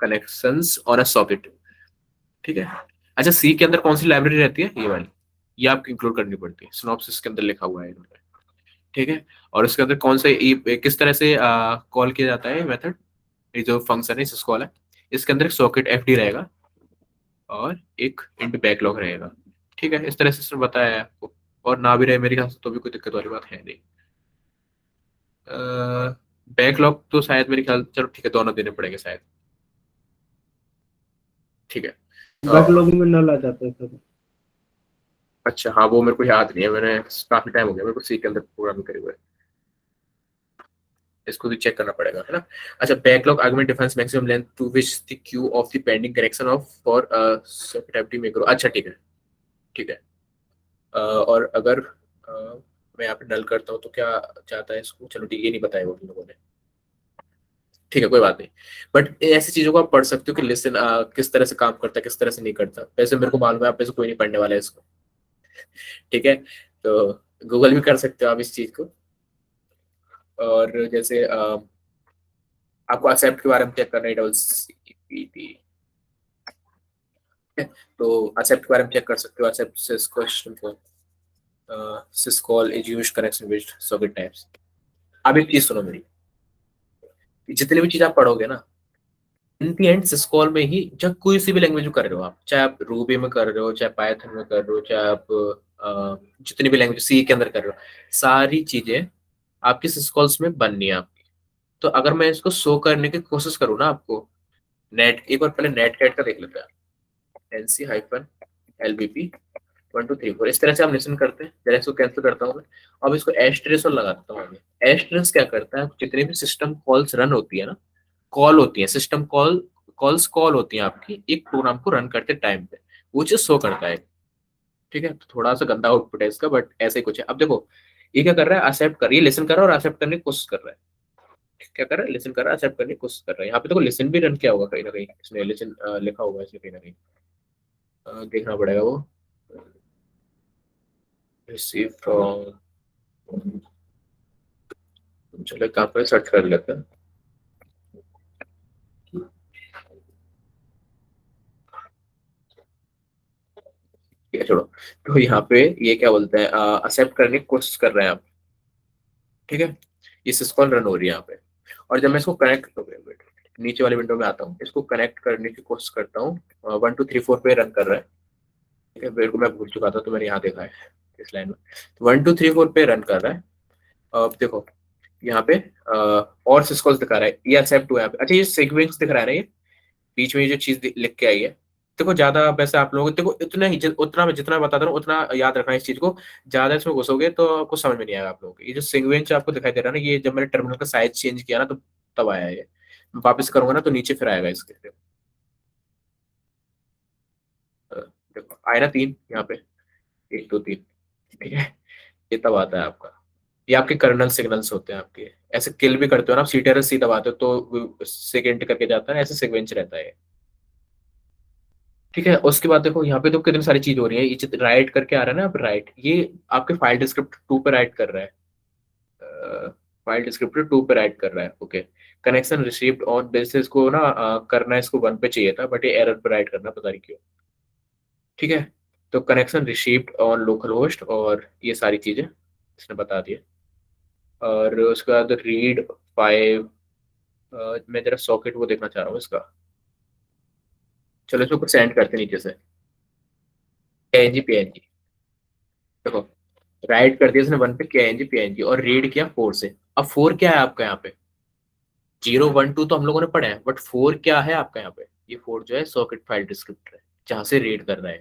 कनेक्शंस और अ सॉकेट। ठीक है, अच्छा सी के अंदर कौन सी लाइब्रेरी रहती है, ये वाली, ये आपको इंक्लूड करनी पड़ती है, सिनॉप्सिस के अंदर लिखा हुआ है इन्होंने। ठीक है, और उसके अंदर कौन सा किस तरह से कॉल किया जाता है मेथड, ये जो फंक्शन है सिस्कॉल है, इसके अंदर एक सॉकेट एफडी रहेगा और एक इंट बैकलॉग रहेगा। ठीक है, इस तरह से इसने बताया है आपको। और ना भी रहे मेरे ख्याल से तो भी कोई दिक्कत वाली बात है नहीं। बैकलॉग तो शायद मेरे ख्याल, चलो ठीक है, दोनों देने पड़ेंगे शायद। ठीक है, बैकलॉग में नल आ जाता है सर। अच्छा हाँ, वो मेरे को याद नहीं है, मैंने काफी टाइम हो गया मेरे को सी के अंदर प्रोग्रामिंग करे हुए, इसको भी चेक करना पड़ेगा, है ना। अच्छा, backlog argument defines maximum length to which the queue of the pending correction of for socket FD में करो। अच्छा ठीक है, ठीक है। और अगर मैं यहाँ पे नल करता हूँ तो क्या चाहता है इसको, चलो ठीक, ये नहीं बताया वो लोगों ने। ठीक है, कोई बात नहीं। बट ऐसी चीजों को आप पढ़ सकते हो कि लिसन किस तरह से काम करता है, किस तरह से नहीं करता। वैसे मेरे को मालूम है आप में से कोई नहीं पढ़ने वाला है इसको। ठीक है, तो गूगल भी कर सकते हो आप इस चीज को। और जैसे आपको एक्सेप्ट के बारे में चेक करना है, डबल CPT, तो एक्सेप्ट के बारे में चेक कर सकते हो। Accept syscall is used connection with socket types। अब एक चीज सुनो मेरी, जितनी भी चीज आप पढ़ोगे ना, इन दी एंड सिस्कॉल में ही, जब कोई सी भी लैंग्वेज में कर रहे हो आप, चाहे आप रूबी में कर रहे हो, चाहे पाइथन में कर रहे हो, चाहे आप जितनी भी लैंग्वेज सी के अंदर कर रहे हो, सारी चीजें आपकी सिस्कॉल्स में बननी है आपकी। तो अगर मैं इसको शो करने की कोशिश करूँ ना आपको, नेट एक बार पहले नेट कैट का देख लेते हैं, NC-LBP 1 2 3 4, इस तरह से हम लिसन करते हैं। जरा इसको कैंसिल करता हूँ मैं, अब इसको एस्ट्रेस और लगाता हूँ आगे। एस्ट्रेस क्या करता है, जितनी भी सिस्टम कॉल्स रन होती है ना, कॉल होती है सिस्टम कॉल्स कॉल होती है आपकी एक प्रोग्राम को रन करते टाइम पे, वो चीज शो करता है। ठीक है, तो थोड़ा सा गंदा आउटपुट है इसका, बट ऐसे ही कुछ है। अब देखो ये क्या कर रहा है, एक्सेप्ट कर, ये लिसन कर रहा है और एक्सेप्ट करने की कोशिश कर रहा है। क्या कर रहा है, लिसन कर रहा है, एक्सेप्ट करने की कोशिश कर रहा है। यहाँ पे देखो लिसन भी रन किया होगा कहीं ना कहीं, इसमें लिसन लिखा होगा इसमें कहीं ना कहीं, देखना पड़ेगा वो। रिसीव फ्रॉम, चलो कहाँ पर सर्च कर लेते हैं। ठीक है छोड़ो, तो यहाँ पे ये क्या बोलते हैं, एक्सेप्ट करने की कोशिश कर रहे हैं आप। ठीक है, ये सिस्कॉल रन हो रही है यहाँ पे, और जब मैं इसको कनेक्ट, नीचे वाली विंडो में आता हूँ, इसको कनेक्ट करने की कोशिश करता हूँ, 1 2 3 4 पे रन कर रहा है। ठीक है, मेरे को मैं भूल चुका था तो मैंने यहाँ देखा है इस लाइन में, 1 2 3 4 पे रन कर रहा है। अब देखो यहाँ पे और सिस्कॉल्स दिखा रहा है, ये एक्सेप्ट हुआ है यहाँ पे। अच्छा ये सीक्वेंस दिख रहा है ना, ये बीच में ये जो चीज लिख के आई है। देखो ज्यादा वैसे आप लोग देखो इतना ही उतना मैं जितना बताता हूँ उतना याद रखना है इस चीज को, ज्यादा इसमें घुसोगे तो आपको समझ में नहीं आएगा आप लोगों को। ये जो सिक्वेंस आपको दिखाई दे रहा है ना, ये जब मैंने टर्मिनल का साइज चेंज किया ना तो तब आया ये, मैं वापस करूंगा ना तो नीचे फिर आएगा इसके। देखो आया ना 3 यहाँ पे, 1 2 3। ठीक है, ये तब आता है आपका, ये आपके कर्नल सिग्नल्स होते हैं आपके। ऐसे किल भी करते हो ना आप, CTRL-C दबाते हो तो सेकेंड करके जाता है, ऐसे सिक्वेंस रहता है। ठीक है, उसके बाद देखो यहाँ पे तो कितनी सारी चीज हो रही है, ये राइट करके आ रहा है ना, आप राइट, ये आपके फाइल डिस्क्रिप्टर 2 पे राइट कर रहा है, फाइल डिस्क्रिप्टर 2 पे राइट कर रहा है। Okay, connection received on basis को ना करना इसको 1 पे चाहिए था, बट ये एरर पे राइट करना, पता नहीं क्यों। ठीक है, तो connection received on local host और ये सारी चीजें इसने बता दिया। और उसके बाद रीड 5, मैं जरा सॉकेट वो देखना चाह रहा हूँ इसका। चलो इसको कुछ सेंड करते हैं नीचे से, PNG देखो, राइट कर दिया इसने 1 पे PNG और रीड किया 4 से। अब 4 क्या है आपका यहाँ पे, 0 1 2 तो हम लोगों ने पढ़ा है, बट 4 क्या है आपका यहाँ पे, ये 4 जो है सॉकेट फाइल डिस्क्रिप्टर है जहां से रीड कर रहा है।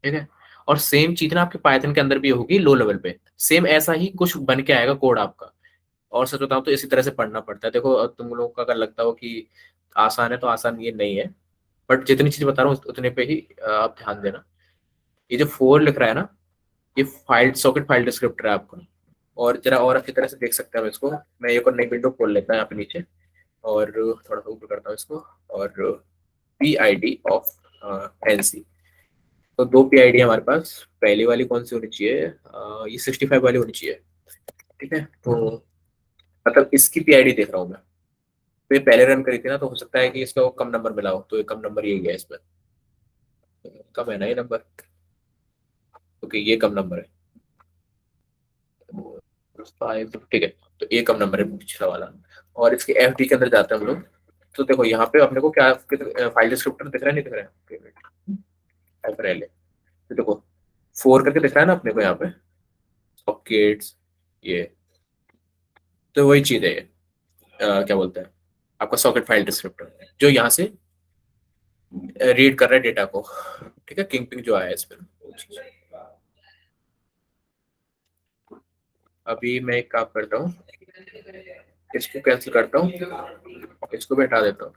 ठीक है, और सेम चीज ना आपके पाइथन के अंदर भी होगी लो लेवल पे, सेम ऐसा ही कुछ बन के आएगा कोड आपका। और सच बताऊं तो इसी तरह से पढ़ना पड़ता है। देखो तुम लोगों को अगर लगता हो कि आसान है तो आसान ये नहीं है, बट जितनी चीज बता रहा हूँ उतने पे ही आप ध्यान देना। ये जो 4 लिख रहा है ना, ये फाइल सॉकेट फाइल डिस्क्रिप्टर है आपका। और जरा और अच्छी तरह से देख सकते हैं हम इसको, मैं एक और नई विंडो खोल लेता हूँ यहाँ पे नीचे, और थोड़ा सा ऊपर करता हूँ इसको, और PID ऑफ NC। तो 2 PID हमारे पास, पहली वाली कौन सी होनी चाहिए, ये 65 वाली होनी चाहिए। ठीक है, तो मतलब इसकी PID देख रहा हूँ मैं, तो ये पहले रन करी थी ना, तो हो सकता है कि इसका वो कम नंबर मिला हो, तो ये कम नंबर यही है इसमें, कम है ना ये नंबर, ओके ये कम नंबर है 5। ठीक है, तो ये कम नंबर है पिछला वाला। और इसके FD के अंदर जाते हैं हम लोग, तो देखो यहाँ पे अपने को क्या फाइल डिस्क्रिप्टर दिख रहा है, नहीं दिख रहा है, FRL है। तो देखो 4 करके दिख रहा है ना अपने को यहाँ पे, सॉकेट्स ये, तो वही चीज है ये, क्या बोलते हैं, आपका सॉकेट फाइल डिस्क्रिप्टर जो यहाँ से रीड कर रहा है डेटा को। ठीक है, किंग पिंग जो आया है इसमें वो चीज। अभी मैं एक काम करता हूँ, इसको कैंसिल करता हूँ, इसको भी हटा देता हूँ।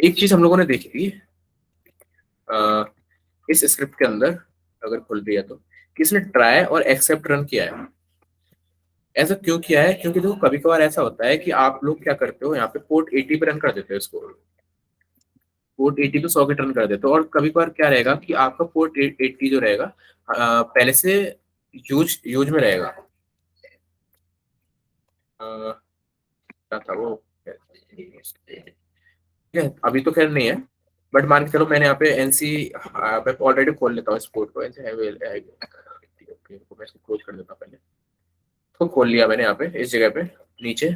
एक चीज हम लोगों ने देखी थी इस स्क्रिप्ट के अंदर, अगर खुल रही है तो, कि इसने ट्राई और एक्सेप्ट रन किया है। ऐसा क्यों किया है, क्योंकि देखो कभी कभार ऐसा होता है कि आप लोग क्या करते हो, यहाँ पे पोर्ट 80 पे रन कर देते हो इसको, पोर्ट 80 पे 100 के रन कर देते हो। और कभी कभार क्या रहेगा कि आपका पोर्ट 80 जो रहेगा पहले से यूज में रहेगा, क्या था वो, ठीक है अभी तो खैर नहीं है, बट मान के चलो मैंने यहाँ पे NC, मैं ऑलरेडी खोल लेता हूँ इस पोर्ट को, NC मैं इसको क्लोज कर देता हूँ पहले, तो खोल लिया मैंने यहाँ पे इस जगह पे नीचे।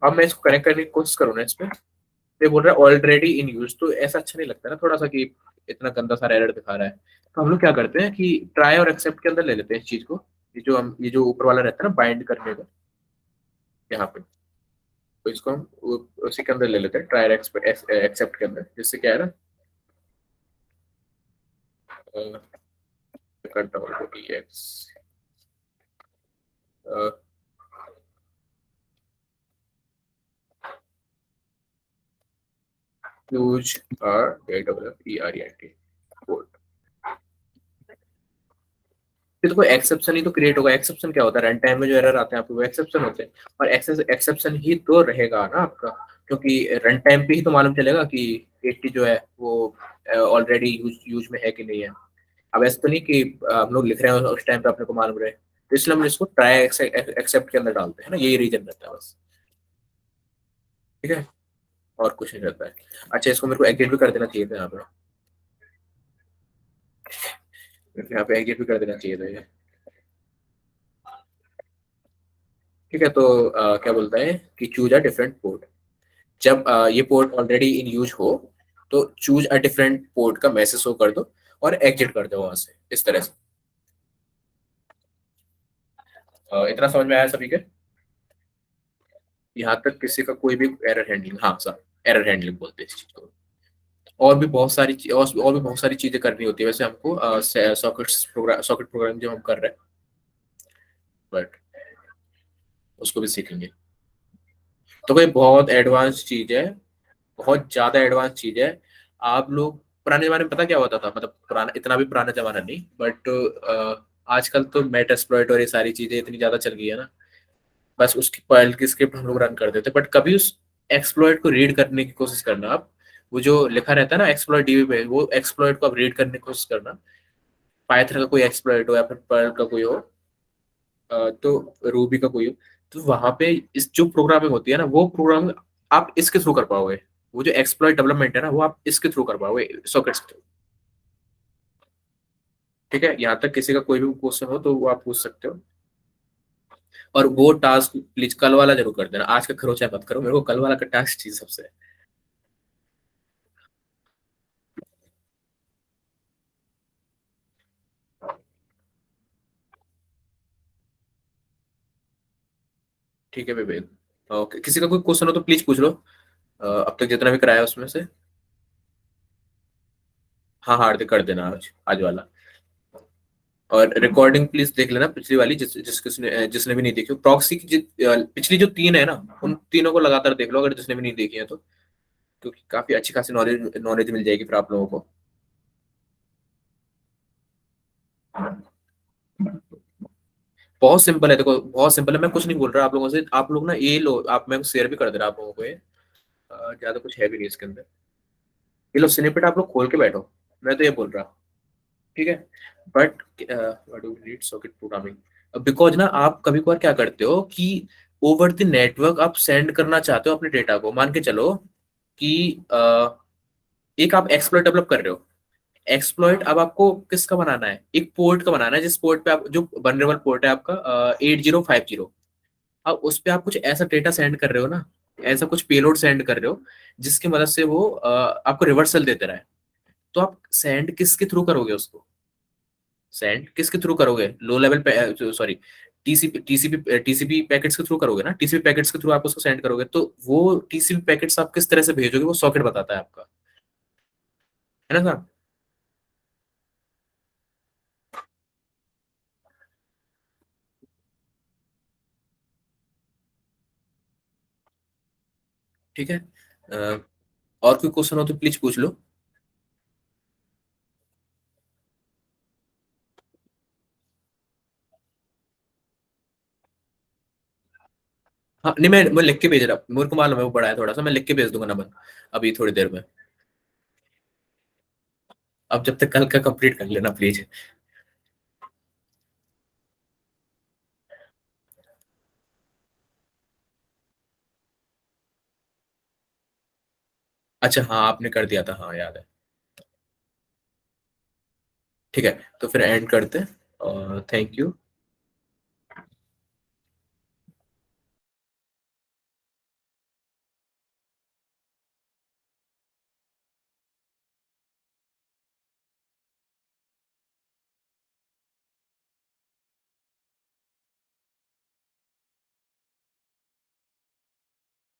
अब मैं इसको कनेक्ट करने की कोशिश करूँ ना इस पे, तो ये बोल रहा है ऑलरेडी इन यूज, तो ऐसा अच्छा नहीं लगता ना थोड़ा सा कि इतना गंदा सारा एरर दिखा रहा है। तो हम लोग क्या करते हैं कि ट्राई और एक्सेप्ट के अंदर ले लेते हैं इस चीज को। ये जो ऊपर वाला रहता है ना बाइंड करने का यहाँ पे, तो इसको हम उसी के अंदर ले लेते हैं, ट्राई और एक्सेप्ट के अंदर, जिससे क्या है ना, करता हूँ एक्स यूज कोड। फिर कोई एक्सेप्शन ही तो क्रिएट होगा। एक्सेप्शन क्या होता है? रन टाइम में जो एरर आते हैं आपको वो एक्सेप्शन होते हैं, और एक्सेप्शन ही तो रहेगा ना आपका, क्योंकि रन टाइम पे ही तो मालूम चलेगा कि 80 जो है वो ऑलरेडी यूज में है कि नहीं है। अब ऐसा तो नहीं कि हम लोग लिख रहे हैं उस टाइम पे अपने को मालूम रहे, तो इसलिए हम इसको ट्राई एक्सेप्ट के अंदर डालते हैं ना, यही रीजन रहता है बस। ठीक है, और कुछ नहीं रहता है। अच्छा, इसको मेरे को एग्जिट भी कर देना चाहिए था यहाँ पे, यहाँ पे एग्जिट भी कर देना चाहिए था ये। ठीक है, तो क्या बोलता है कि चूज अ डिफरेंट पोर्ट। जब ये पोर्ट ऑलरेडी इन यूज हो तो चूज अ डिफरेंट पोर्ट का मैसेज शो कर दो और एग्जिट कर दो वहां से, इस तरह से। इतना समझ में आया सभी के? यहाँ तक किसी का कोई भी एरर हैंडलिंग, हाँ सर, एरर हैंडलिंग बोलते हैं इस चीज को। और भी बहुत सारी और भी बहुत सारी चीजें करनी होती है वैसे हमको, सॉकेट प्रोग्राम जो हम कर रहे हैं, बट उसको भी सीखेंगे। तो भाई बहुत एडवांस चीज है, बहुत ज्यादा एडवांस चीज है। आप लोग पुराने जमाने में पता क्या होता था, मतलब पुराना, इतना भी पुराना जमाना नहीं, बट आजकल तो मेट एक्सप्लॉइट और ये सारी चीजें इतनी ज्यादा चल गई है ना, बस उसकी पर्ल की स्क्रिप्ट हम लोग रन कर देते, बट कभी उस एक्सप्लॉइट को रीड करने की कोशिश करना आप। वो जो लिखा रहता है ना एक्सप्लॉइट डीबी पे, वो एक्सप्लॉइट को आप रीड करने की कोशिश करना। पाइथन का कोई एक्सप्लॉइट हो या फिर पर्ल का कोई हो, तो रूबी का कोई हो, तो वहां पे इस जो प्रोग्रामिंग होती है ना, वो प्रोग्रामिंग आप इसके थ्रू कर पाओगे। वो जो एक्सप्लॉइट डेवलपमेंट है ना, वो आप इसके थ्रू कर पाओगे, सॉकेट्स के थ्रू। ठीक है, यहाँ तक किसी का कोई भी क्वेश्चन हो तो वो आप पूछ सकते हो। और वो टास्क प्लीज कल वाला जरूर कर देना, आज का करो चाहे मत करो, मेरे को कल वाला का टास्क चाहिए सबसे। ठीक है विवेक, ओके, किसी का कोई क्वेश्चन हो तो प्लीज पूछ लो, अब तक जितना भी कराया उसमें से। हाँ हार्दिक कर देना आज, आज वाला। और रिकॉर्डिंग प्लीज देख लेना पिछली वाली, जिसने भी नहीं देखी प्रॉक्सी की, पिछली जो 3 है ना, उन तीनों को लगातार देख लो अगर जिसने भी नहीं देखी है तो, क्योंकि काफी अच्छी खासी नॉलेज नॉलेज मिल जाएगी फिर आप लोगों को। बहुत सिंपल है, देखो बहुत सिंपल है, मैं कुछ नहीं बोल रहा आप लोगों से, आप लोग ना ये लो, आप, मैं शेयर भी कर दे रहा आप लोगों को ये, ज्यादा कुछ है भी नहीं इसके अंदर। ये लो स्निपेट, आप लोग खोल के बैठो, मैं तो ये बोल रहा। ठीक है, but what do need socket programming, because ना आप कभी कभार क्या करते हो कि ओवर द नेटवर्क आप सेंड करना चाहते हो अपने डेटा को। मान के चलो कि एक आप एक्सप्लॉइट डेवलप कर रहे हो। एक्सप्लॉइट अब आपको किसका बनाना है? एक पोर्ट का बनाना है, जिस पोर्ट पे आप, जो वनरेबल पोर्ट है आपका 8050, अब उस पे आप कुछ ऐसा डेटा सेंड कर रहे हो ना, ऐसा कुछ पेलोड सेंड कर रहे हो जिसकी मदद से वो आपको रिवर्सल देते रहे। तो आप सेंड किसके थ्रू करोगे उसको? सेंड किसके थ्रू करोगे? Low level, sorry, TCP packets के थ्रू करोगे ना, टीसीपी पैकेट्स के थ्रू आप उसको सेंड करोगे, तो वो टीसीपी पैकेट्स आप किस तरह से भेजोगे वो सॉकेट बताता है आपका, है ना सर? ठीक है, और कोई क्वेश्चन हो तो प्लीज पूछ लो। हाँ नहीं, मैं लिख के भेज रहा, मेरे को मालूम है वो बड़ा है थोड़ा सा, मैं लिख के भेज दूंगा नमन अभी थोड़ी देर में। अब जब तक कल का कंप्लीट कर लेना प्लीज। अच्छा हाँ, आपने कर दिया था, हाँ याद है। ठीक है, तो फिर एंड करते हैं, और थैंक यू।